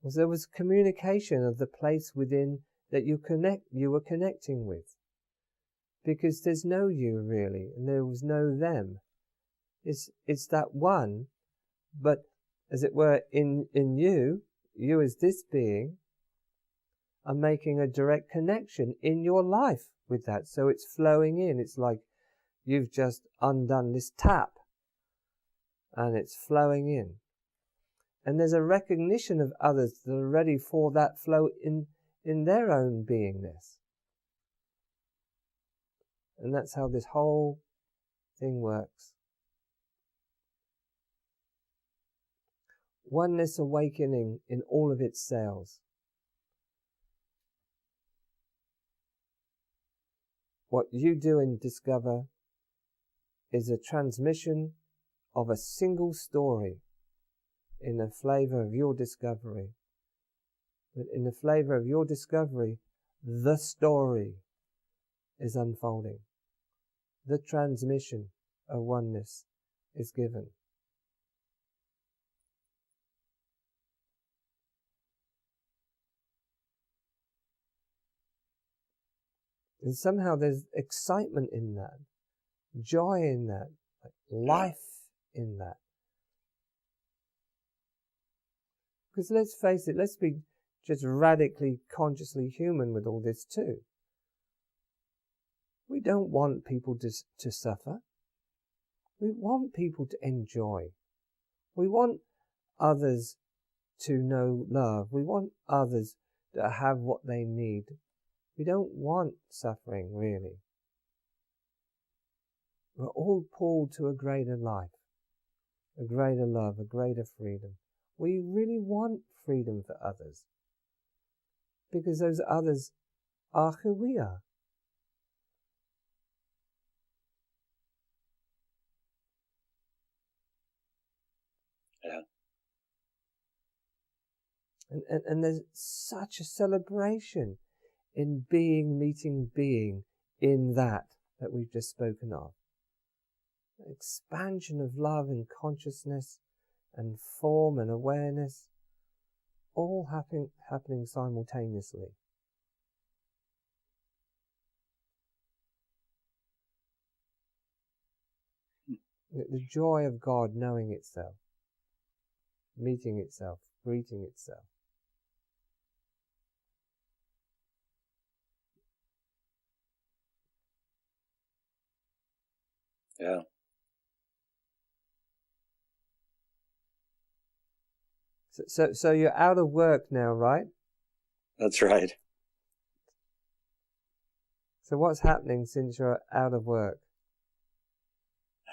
was there was communication of the place within that you were connecting with. Because there's no you really, and there was no them. It's that one, but as it were, in you as this being, are making a direct connection in your life with that. So it's flowing in. It's like you've just undone this tap, and it's flowing in. And there's a recognition of others that are ready for that flow in their own beingness. And that's how this whole thing works. Oneness awakening in all of its cells. What you do and discover is a transmission of a single story in the flavor of your discovery. But in the flavor of your discovery, the story is unfolding. The transmission of oneness is given. And somehow there's excitement in that, joy in that, life in that. Because let's face it, let's be just radically, consciously human with all this too. We don't want people to suffer. We want people to enjoy. We want others to know love. We want others to have what they need. We don't want suffering, really. We're all pulled to a greater life, a greater love, a greater freedom. We really want freedom for others, because those others are who we are. Yeah. And there's such a celebration in being, meeting being, in that we've just spoken of. Expansion of love and consciousness and form and awareness, all happening simultaneously. The joy of God knowing itself, meeting itself, greeting itself. Yeah. So you're out of work now, right? That's right. So what's happening since you're out of work?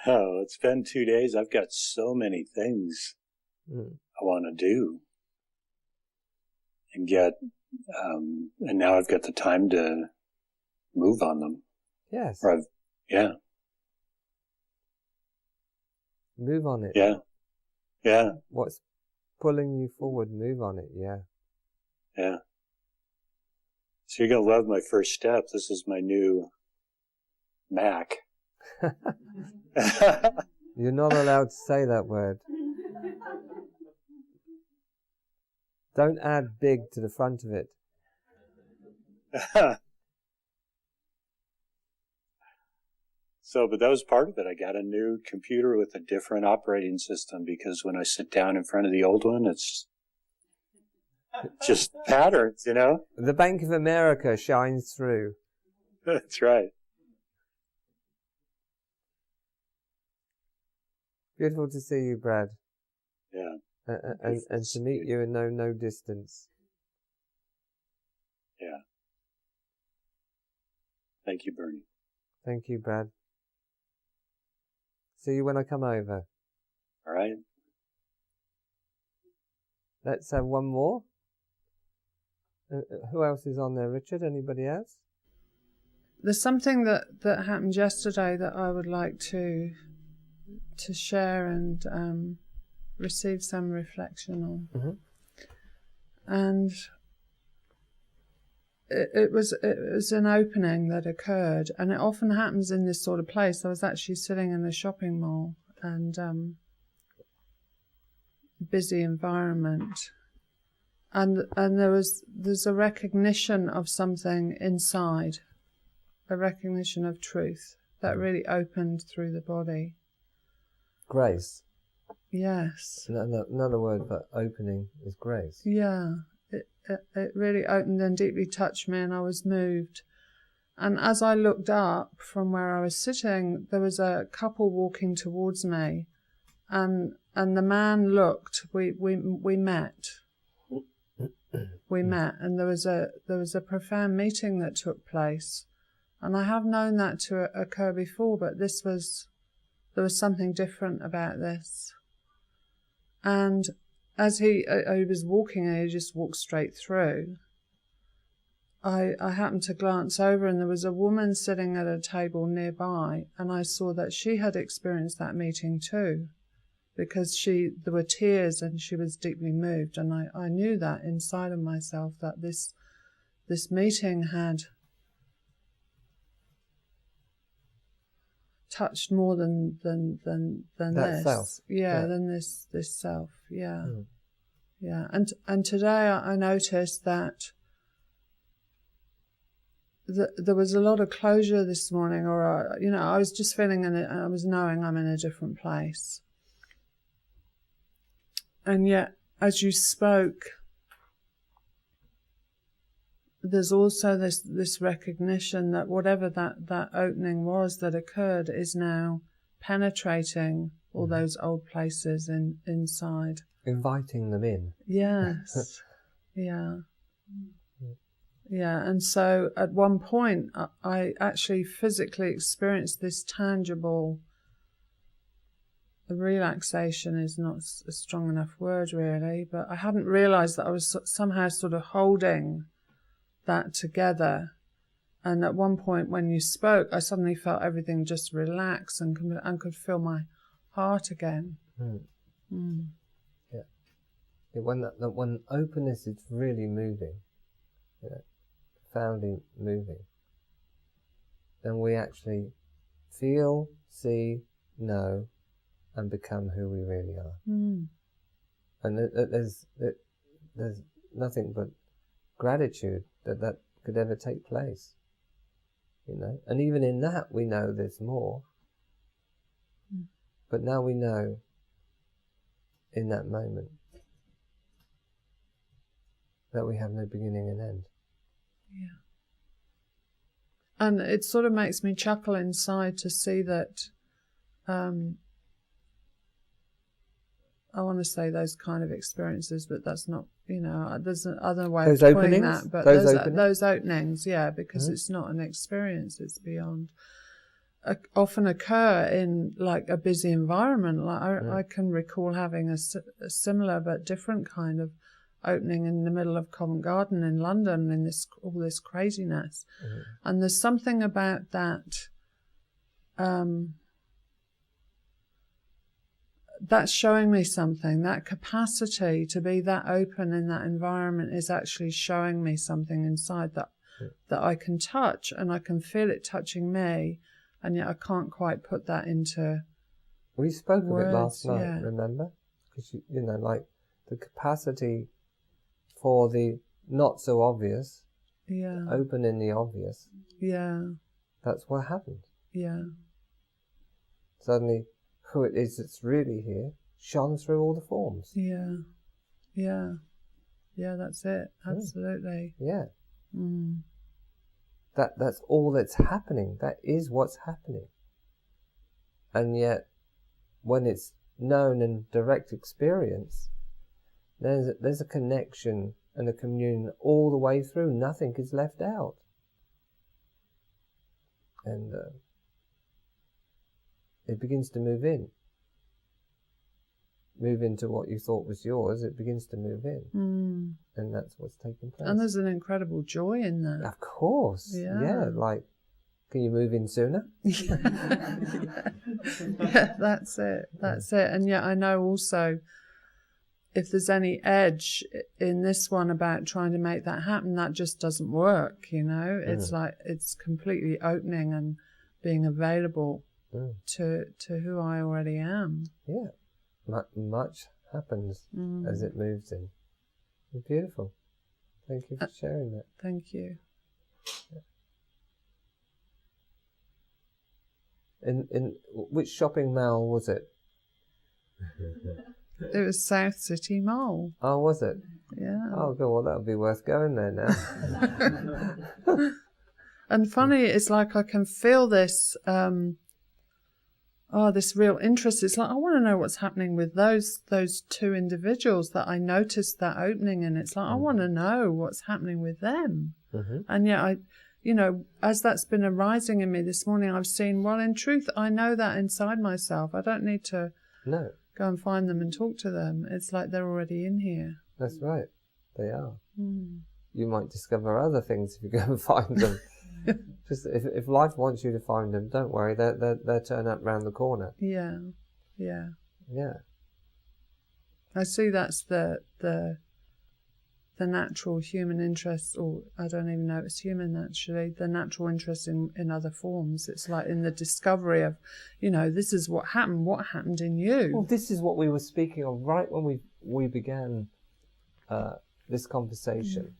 Oh, it's been 2 days. I've got so many things I want to do and get, and now I've got the time to move on them. Yes. Yeah. Move on it. Yeah. Yeah. What's pulling you forward? Move on it. Yeah. Yeah. So you're going to love my first step. This is my new Mac. You're not allowed to say that word. Don't add big to the front of it. But that was part of it. I got a new computer with a different operating system, because when I sit down in front of the old one, it's just patterns, you know? The Bank of America shines through. That's right. Beautiful to see you, Brad. Yeah. And to meet you and know no distance. Yeah. Thank you, Bernie. Thank you, Brad. See you when I come over. All right. Let's have one more. Who else is on there, Richard? Anybody else? There's something that happened yesterday that I would like to share and receive some reflection on. Mm-hmm. And it was an opening that occurred, and it often happens in this sort of place. I was actually sitting in a shopping mall and busy environment, and there's a recognition of something inside, a recognition of truth that really opened through the body. Grace. Yes. Another word for opening is grace. Yeah. It really opened and deeply touched me, and I was moved. And as I looked up from where I was sitting, there was a couple walking towards me, and the man looked. We met. We met, and there was a profound meeting that took place. And I have known that to occur before, but there was something different about this. And as he was walking, and he just walked straight through, I happened to glance over, and there was a woman sitting at a table nearby, and I saw that she had experienced that meeting too, because there were tears and she was deeply moved, and I knew that inside of myself that this meeting had touched more than that this. Self. Yeah, than this self. Yeah. Mm. Yeah. And today I noticed that there was a lot of closure this morning, or I was just feeling I was knowing I'm in a different place. And yet, as you spoke, there's also this recognition that whatever that opening was that occurred is now penetrating all those old places inside. Inviting them in. Yes. Yeah. Yeah. And so at one point, I actually physically experienced this tangible relaxation is not a strong enough word really, but I hadn't realized that I was somehow sort of holding that together. And at one point when you spoke, I suddenly felt everything just relax and could feel my heart again. Mm. Mm. Yeah. When openness is really moving, profoundly moving, then we actually feel, see, know, and become who we really are. Mm. And there's nothing but gratitude that could ever take place, and even in that we know there's more. But now we know in that moment that we have no beginning and end. Yeah. And it sort of makes me chuckle inside to see that I want to say those kind of experiences, but that's not, there's another way of putting that. But those openings, yeah, because it's not an experience, it's beyond. Often occur in like a busy environment. Like I can recall having a similar but different kind of opening in the middle of Covent Garden in London in all this craziness. And there's something about that. That's showing me something. That capacity to be that open in that environment is actually showing me something inside that I can touch, and I can feel it touching me, and yet I can't quite put that into We spoke words. of it last night, remember? Because like the capacity for the not so obvious, open in the obvious. Yeah. That's what happened. Yeah. Suddenly, who it is that's really here shone through all the forms. Yeah. Yeah. Yeah, that's it. Absolutely. Yeah. Mm. That's all that's happening. That is what's happening. And yet, when it's known and direct experience, there's a connection and a communion all the way through. Nothing is left out. And it begins to move into what you thought was yours. It begins to move in. And that's what's taking place. And there's an incredible joy in that. Of course. Yeah, like, can you move in sooner? Yeah, that's it. And yet I know also, if there's any edge in this one about trying to make that happen, that just doesn't work, you know. It's like it's completely opening and being available to who I already am. Yeah, much happens as it moves in. Beautiful. Thank you for sharing that. Thank you. In which shopping mall was it? It was South City Mall. Oh, was it? Yeah. Oh, good. Well, that would be worth going there now. And funny, it's like I can feel this, this real interest. It's like I want to know what's happening with those two individuals that I noticed that opening, and it's like I want to know what's happening with them. And yet as that's been arising in me this morning, I've seen, well, in truth, I know that inside myself. I don't need to go and find them and talk to them. It's like they're already in here. That's right. They are. You might discover other things if you go and find them. Just if life wants you to find them, don't worry. They'll turn up round the corner. Yeah. I see that's the natural human interest, or I don't even know if it's human actually, the natural interest in other forms. It's like in the discovery of, this is what happened in you. Well, this is what we were speaking of right when we began this conversation.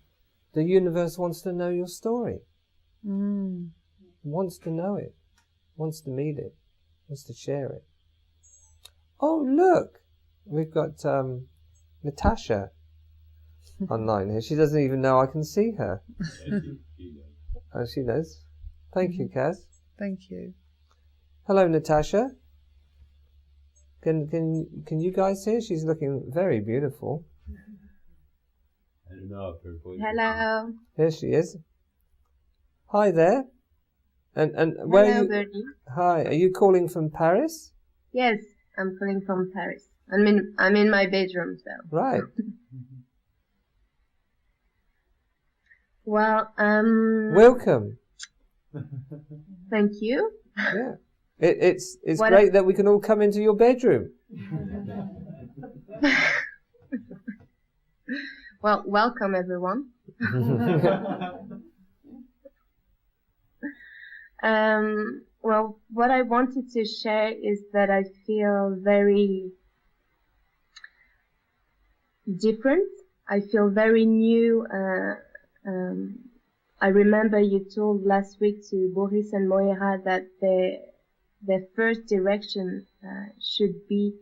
The universe wants to know your story. Wants to know it. Wants to meet it. Wants to share it. Oh, look! We've got Natasha online here. She doesn't even know I can see her. Oh, she knows. Thank you, Kaz. Thank you. Hello, Natasha. Can you guys hear? She's looking very beautiful. I don't know if her voice. Hello. Here she is. Hi there. And where Hello, are you? Bernie. Hi. Are you calling from Paris? Yes, I'm calling from Paris. I'm in my bedroom, so. Right. Well, Welcome. Thank you. Yeah. It's great that we can all come into your bedroom. Well, welcome everyone. Well, what I wanted to share is that I feel very different. I feel very new. I remember you told last week to Boris and Moira that their first direction should be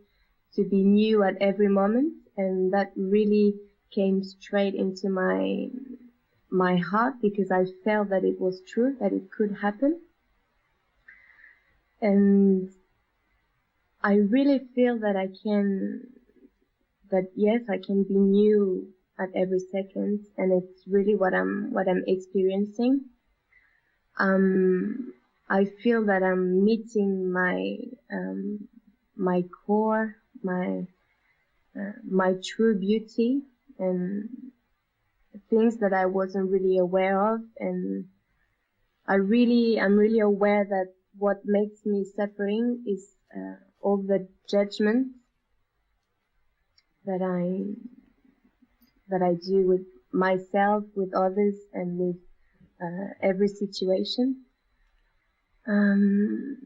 to be new at every moment, and that really came straight into my heart, because I felt that it was true, that it could happen. And I really feel that I can be new at every second, and it's really what I'm experiencing. I feel that I'm meeting my core, my true beauty, and things that I wasn't really aware of. And I'm really aware that what makes me suffering is all the judgment that I do with myself, with others, and with every situation. And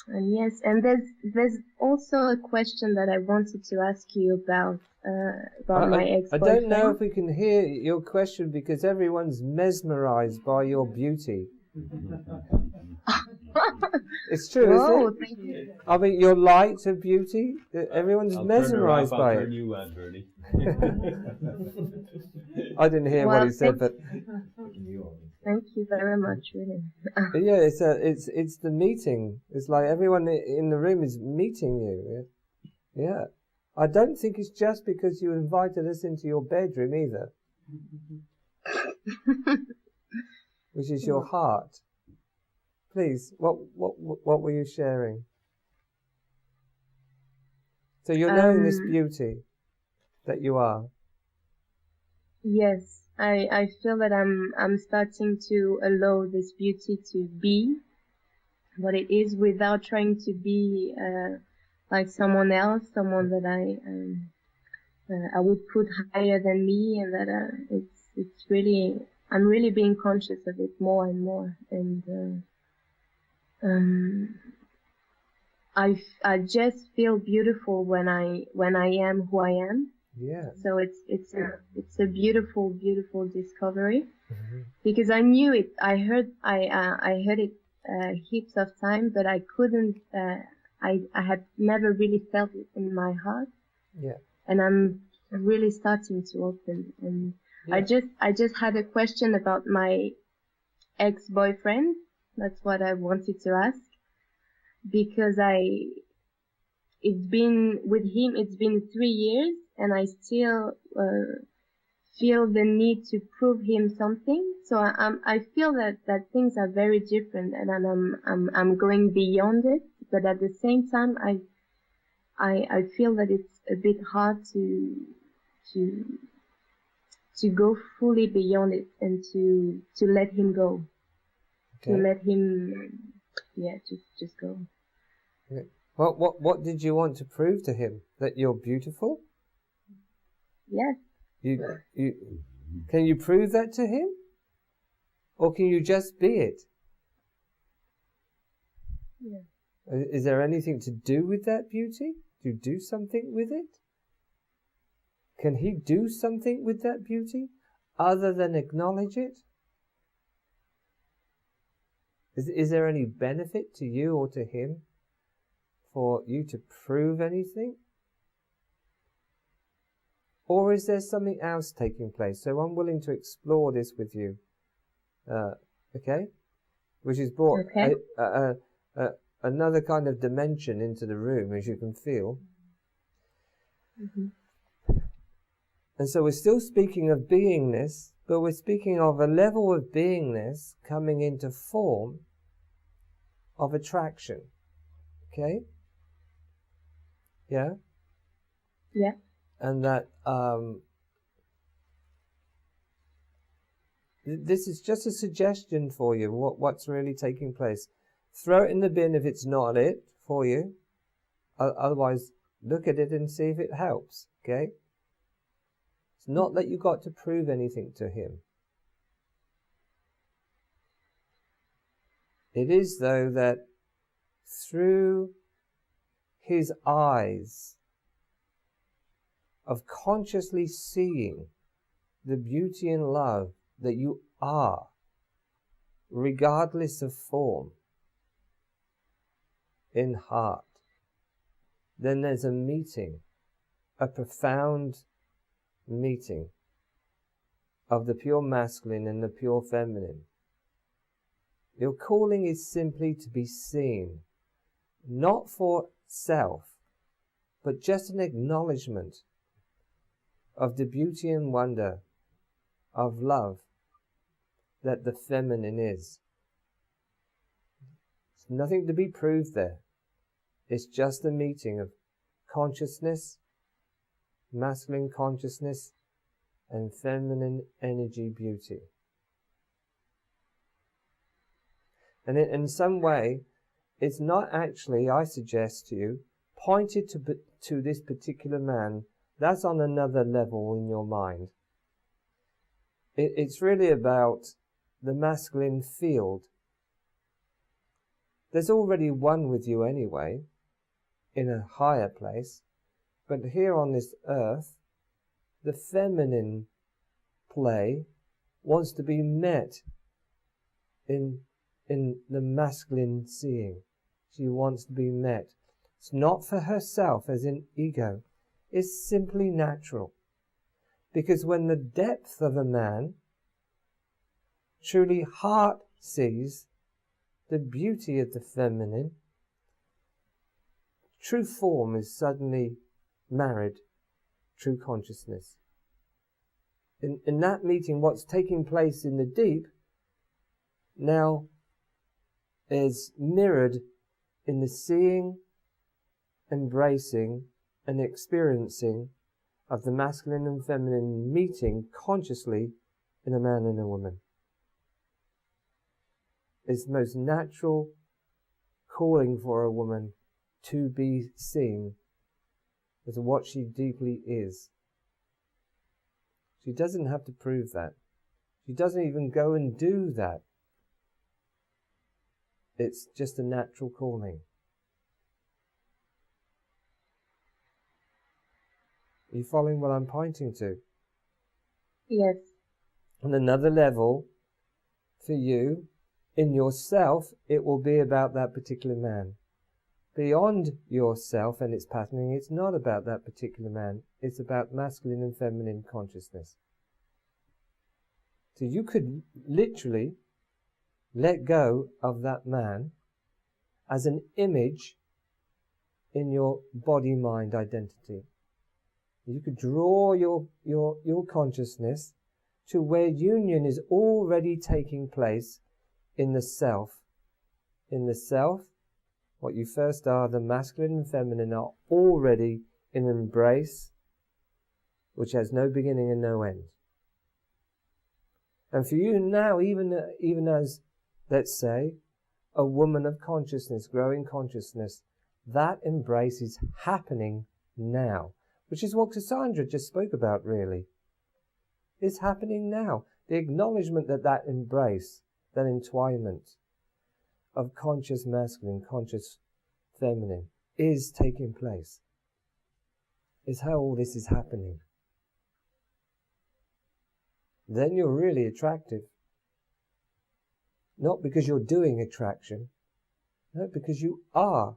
yes, and there's also a question that I wanted to ask you about my ex-boyfriend. I don't know if we can hear your question because everyone's mesmerized by your beauty. It's true, isn't it? Thank you. I mean, your light of beauty, everyone's mesmerized by it. You on, Bernie. I didn't hear what he said, but thank you very much, really. yeah, it's the meeting. It's like everyone in the room is meeting you. Yeah. I don't think it's just because you invited us into your bedroom either, which is your heart. Please, what were you sharing? So you're knowing this beauty that you are. Yes, I feel that I'm starting to allow this beauty to be what it is without trying to be like someone else, someone that I would put higher than me, and that it's really, I'm really being conscious of it more and more, and I just feel beautiful when I am who I am. Yeah. So it's a beautiful discovery, Mm-hmm. because I knew it. I heard it heaps of time, but I couldn't. I had never really felt it in my heart. Yeah. And I'm really starting to open. And Yeah. I just had a question about my ex-boyfriend. That's what I wanted to ask, because it's been 3 years, and I still feel the need to prove him something. So I feel that things are very different, and I'm going beyond it. But at the same time, I feel that it's a bit hard to go fully beyond it, and to let him go, Okay. to let him, yeah, just go. Okay. What did you want to prove to him? That you're beautiful? Yes. Can you prove that to him? Or can you just be it? Yeah. Is there anything to do with that beauty? Do you do something with it? Can he do something with that beauty other than acknowledge it? Is there any benefit to you or to him for you to prove anything? Or is there something else taking place? So I'm willing to explore this with you. Okay? Which has brought another kind of dimension into the room, as you can feel. Mm-hmm. And so we're still speaking of beingness, but we're speaking of a level of beingness coming into form of attraction. Okay? Yeah? Yeah. And that this is just a suggestion for you, what's really taking place. Throw it in the bin if it's not it for you. Otherwise, look at it and see if it helps. Okay? It's not that you got to prove anything to him. It is, though, that through his eyes of consciously seeing the beauty and love that you are, regardless of form, in heart, then there's a meeting, a profound meeting of the pure masculine and the pure feminine. Your calling is simply to be seen, not for self, but just an acknowledgement of the beauty and wonder of love that the feminine is. There's nothing to be proved there. It's just a meeting of consciousness, masculine consciousness, and feminine energy beauty. And in some way, it's not actually, I suggest to you, pointed to this particular man. That's on another level in your mind. It's really about the masculine field. There's already one with you anyway, in a higher place. But here on this earth, the feminine play wants to be met in the masculine seeing. She wants to be met. It's not for herself as in ego. It's simply natural. Because when the depth of a man truly heart sees the beauty of the feminine, true form is suddenly married true consciousness. In that meeting, what's taking place in the deep now is mirrored in the seeing, embracing, and experiencing of the masculine and feminine meeting consciously in a man and a woman. It's the most natural calling for a woman to be seen as what she deeply is. She doesn't have to prove that. She doesn't even go and do that. It's just a natural calling. Are you following what I'm pointing to? Yes. On another level, for you, in yourself, it will be about that particular man. Beyond yourself and its patterning, it's not about that particular man. It's about masculine and feminine consciousness. So you could literally let go of that man as an image in your body-mind identity. You could draw your consciousness to where union is already taking place in the self. In the self, what you first are, the masculine and feminine, are already in embrace which has no beginning and no end. And for you now, even as, let's say, a woman of consciousness, growing consciousness, that embrace is happening now, which is what Cassandra just spoke about, really. It's happening now. The acknowledgement that that embrace, that entwinement of conscious masculine, conscious feminine is taking place. Is how all this is happening. Then you're really attractive. Not because you're doing attraction, no, because you are.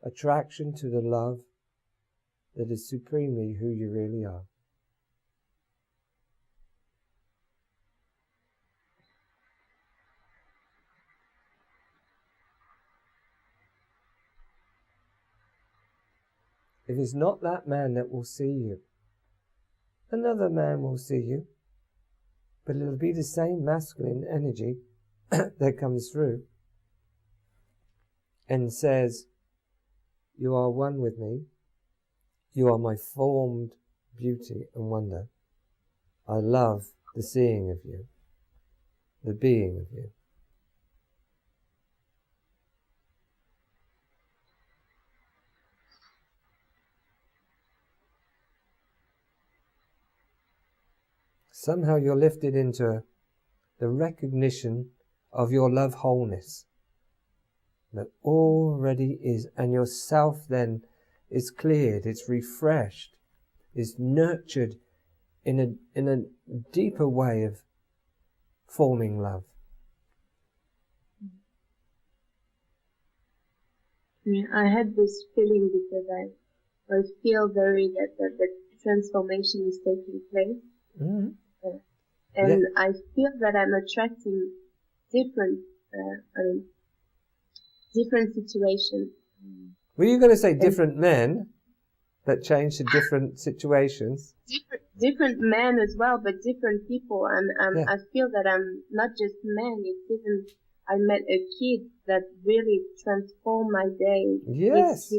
Attraction to the love that is supremely who you really are. If it's not that man that will see you, another man will see you, but it'll be the same masculine energy that comes through and says, you are one with me, you are my formed beauty and wonder. I love the seeing of you, the being of you. Somehow you're lifted into the recognition of your love wholeness that already is, and yourself then is cleared, it's refreshed, is nurtured in a deeper way of forming love. I had this feeling because I feel very that the transformation is taking place. Mm-hmm. And I feel that I'm attracting different situations. Were you going to say different men that change to different situations? Different men as well, but different people. I feel that I'm not just men. It's even I met a kid that really transformed my day. Yes.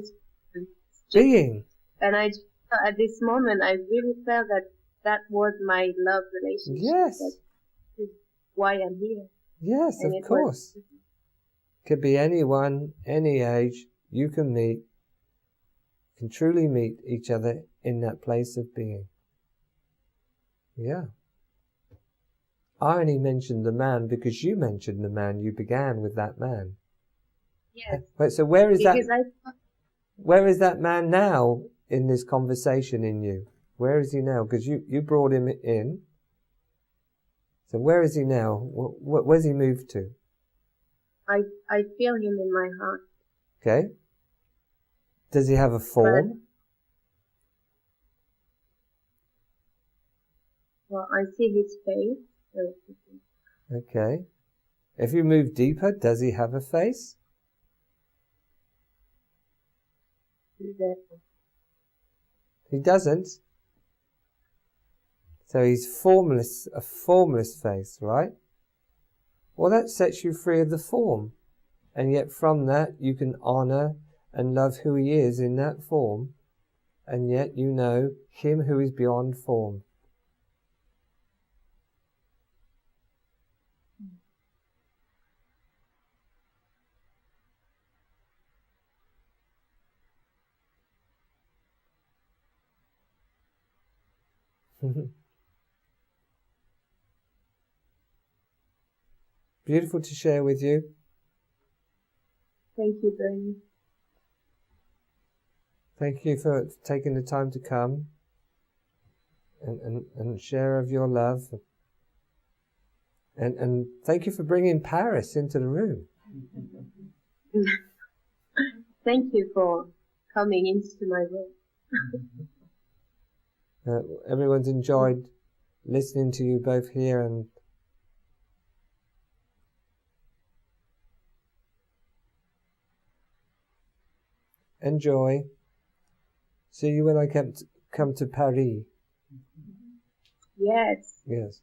Being. And at this moment, I really felt that was my love relationship. Yes. That is why I'm here. Yes, and of course. Could be anyone, any age, you can meet, can truly meet each other in that place of being. Yeah. I only mentioned the man because you mentioned the man. You began with that man. Yes. But so where is that man now in this conversation in you? Where is he now? Because you brought him in. So where is he now? Where's he moved to? I feel him in my heart. Okay. Does he have a form? Well, I see his face. Okay. If you move deeper, does he have a face? Exactly. He doesn't. So he's formless, a formless face, right? Well, that sets you free of the form. And yet from that you can honour and love who he is in that form. And yet you know him who is beyond form. Beautiful to share with you. Thank you, Bernie. Thank you for taking the time to come and share of your love. And thank you for bringing Paris into the room. Thank you for coming into my room. Everyone's enjoyed listening to you both here, and enjoy. See you when I come to Paris. Yes. Yes.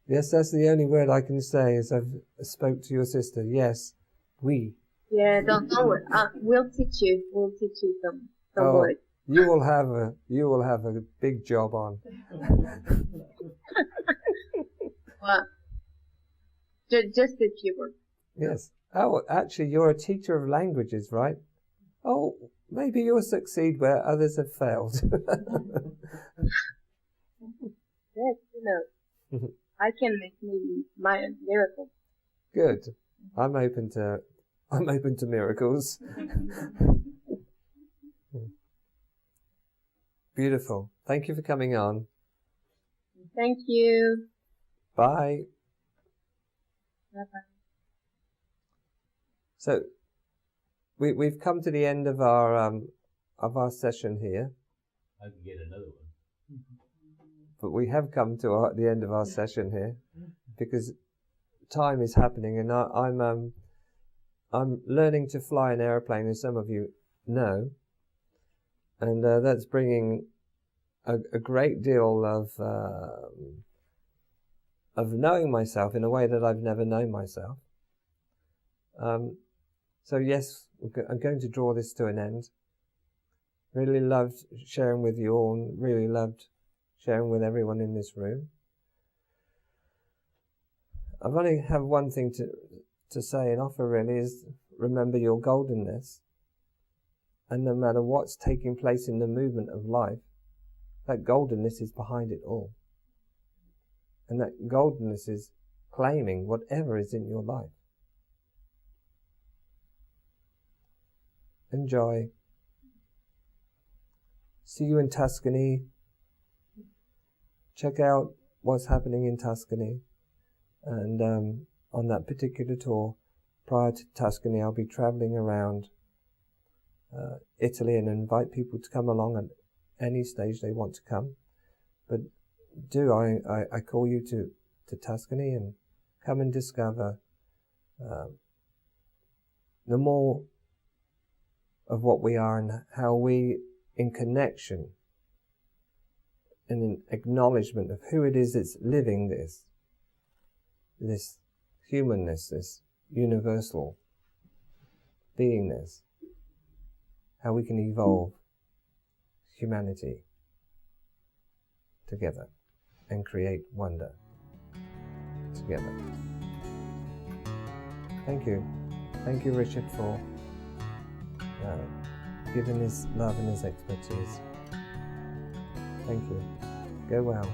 Yes, that's the only word I can say as I've spoke to your sister. Yes, we. Yeah, don't worry. We'll teach you. We'll teach you some words. You will have a big job on. Well, just a few words. Yes. Oh, actually, you're a teacher of languages, right? Oh, maybe you'll succeed where others have failed. Yes, you know, I can make my miracle. Good. I'm open to miracles. Beautiful. Thank you for coming on. Thank you. Bye. Bye-bye. So we've come to the end of our session here. I could get another one. But we have come to the end of our session here because time is happening, and I'm learning to fly an airplane, as some of you know, and that's bringing a great deal of knowing myself in a way that I've never known myself. So yes, I'm going to draw this to an end. Really loved sharing with you all, and really loved sharing with everyone in this room. I've only have one thing to say and offer, really, is remember your goldenness. And no matter what's taking place in the movement of life, that goldenness is behind it all. And that goldenness is claiming whatever is in your life. Enjoy. See you in Tuscany. Check out what's happening in Tuscany. And on that particular tour, prior to Tuscany, I'll be traveling around Italy and invite people to come along at any stage they want to come. But I call you to Tuscany and come and discover the more of what we are and how we, in connection and in acknowledgement of who it is that's living this humanness, this universal beingness, how we can evolve humanity together and create wonder together. Thank you. Thank you, Richard, for giving his love and his expertise. Thank you. Go well.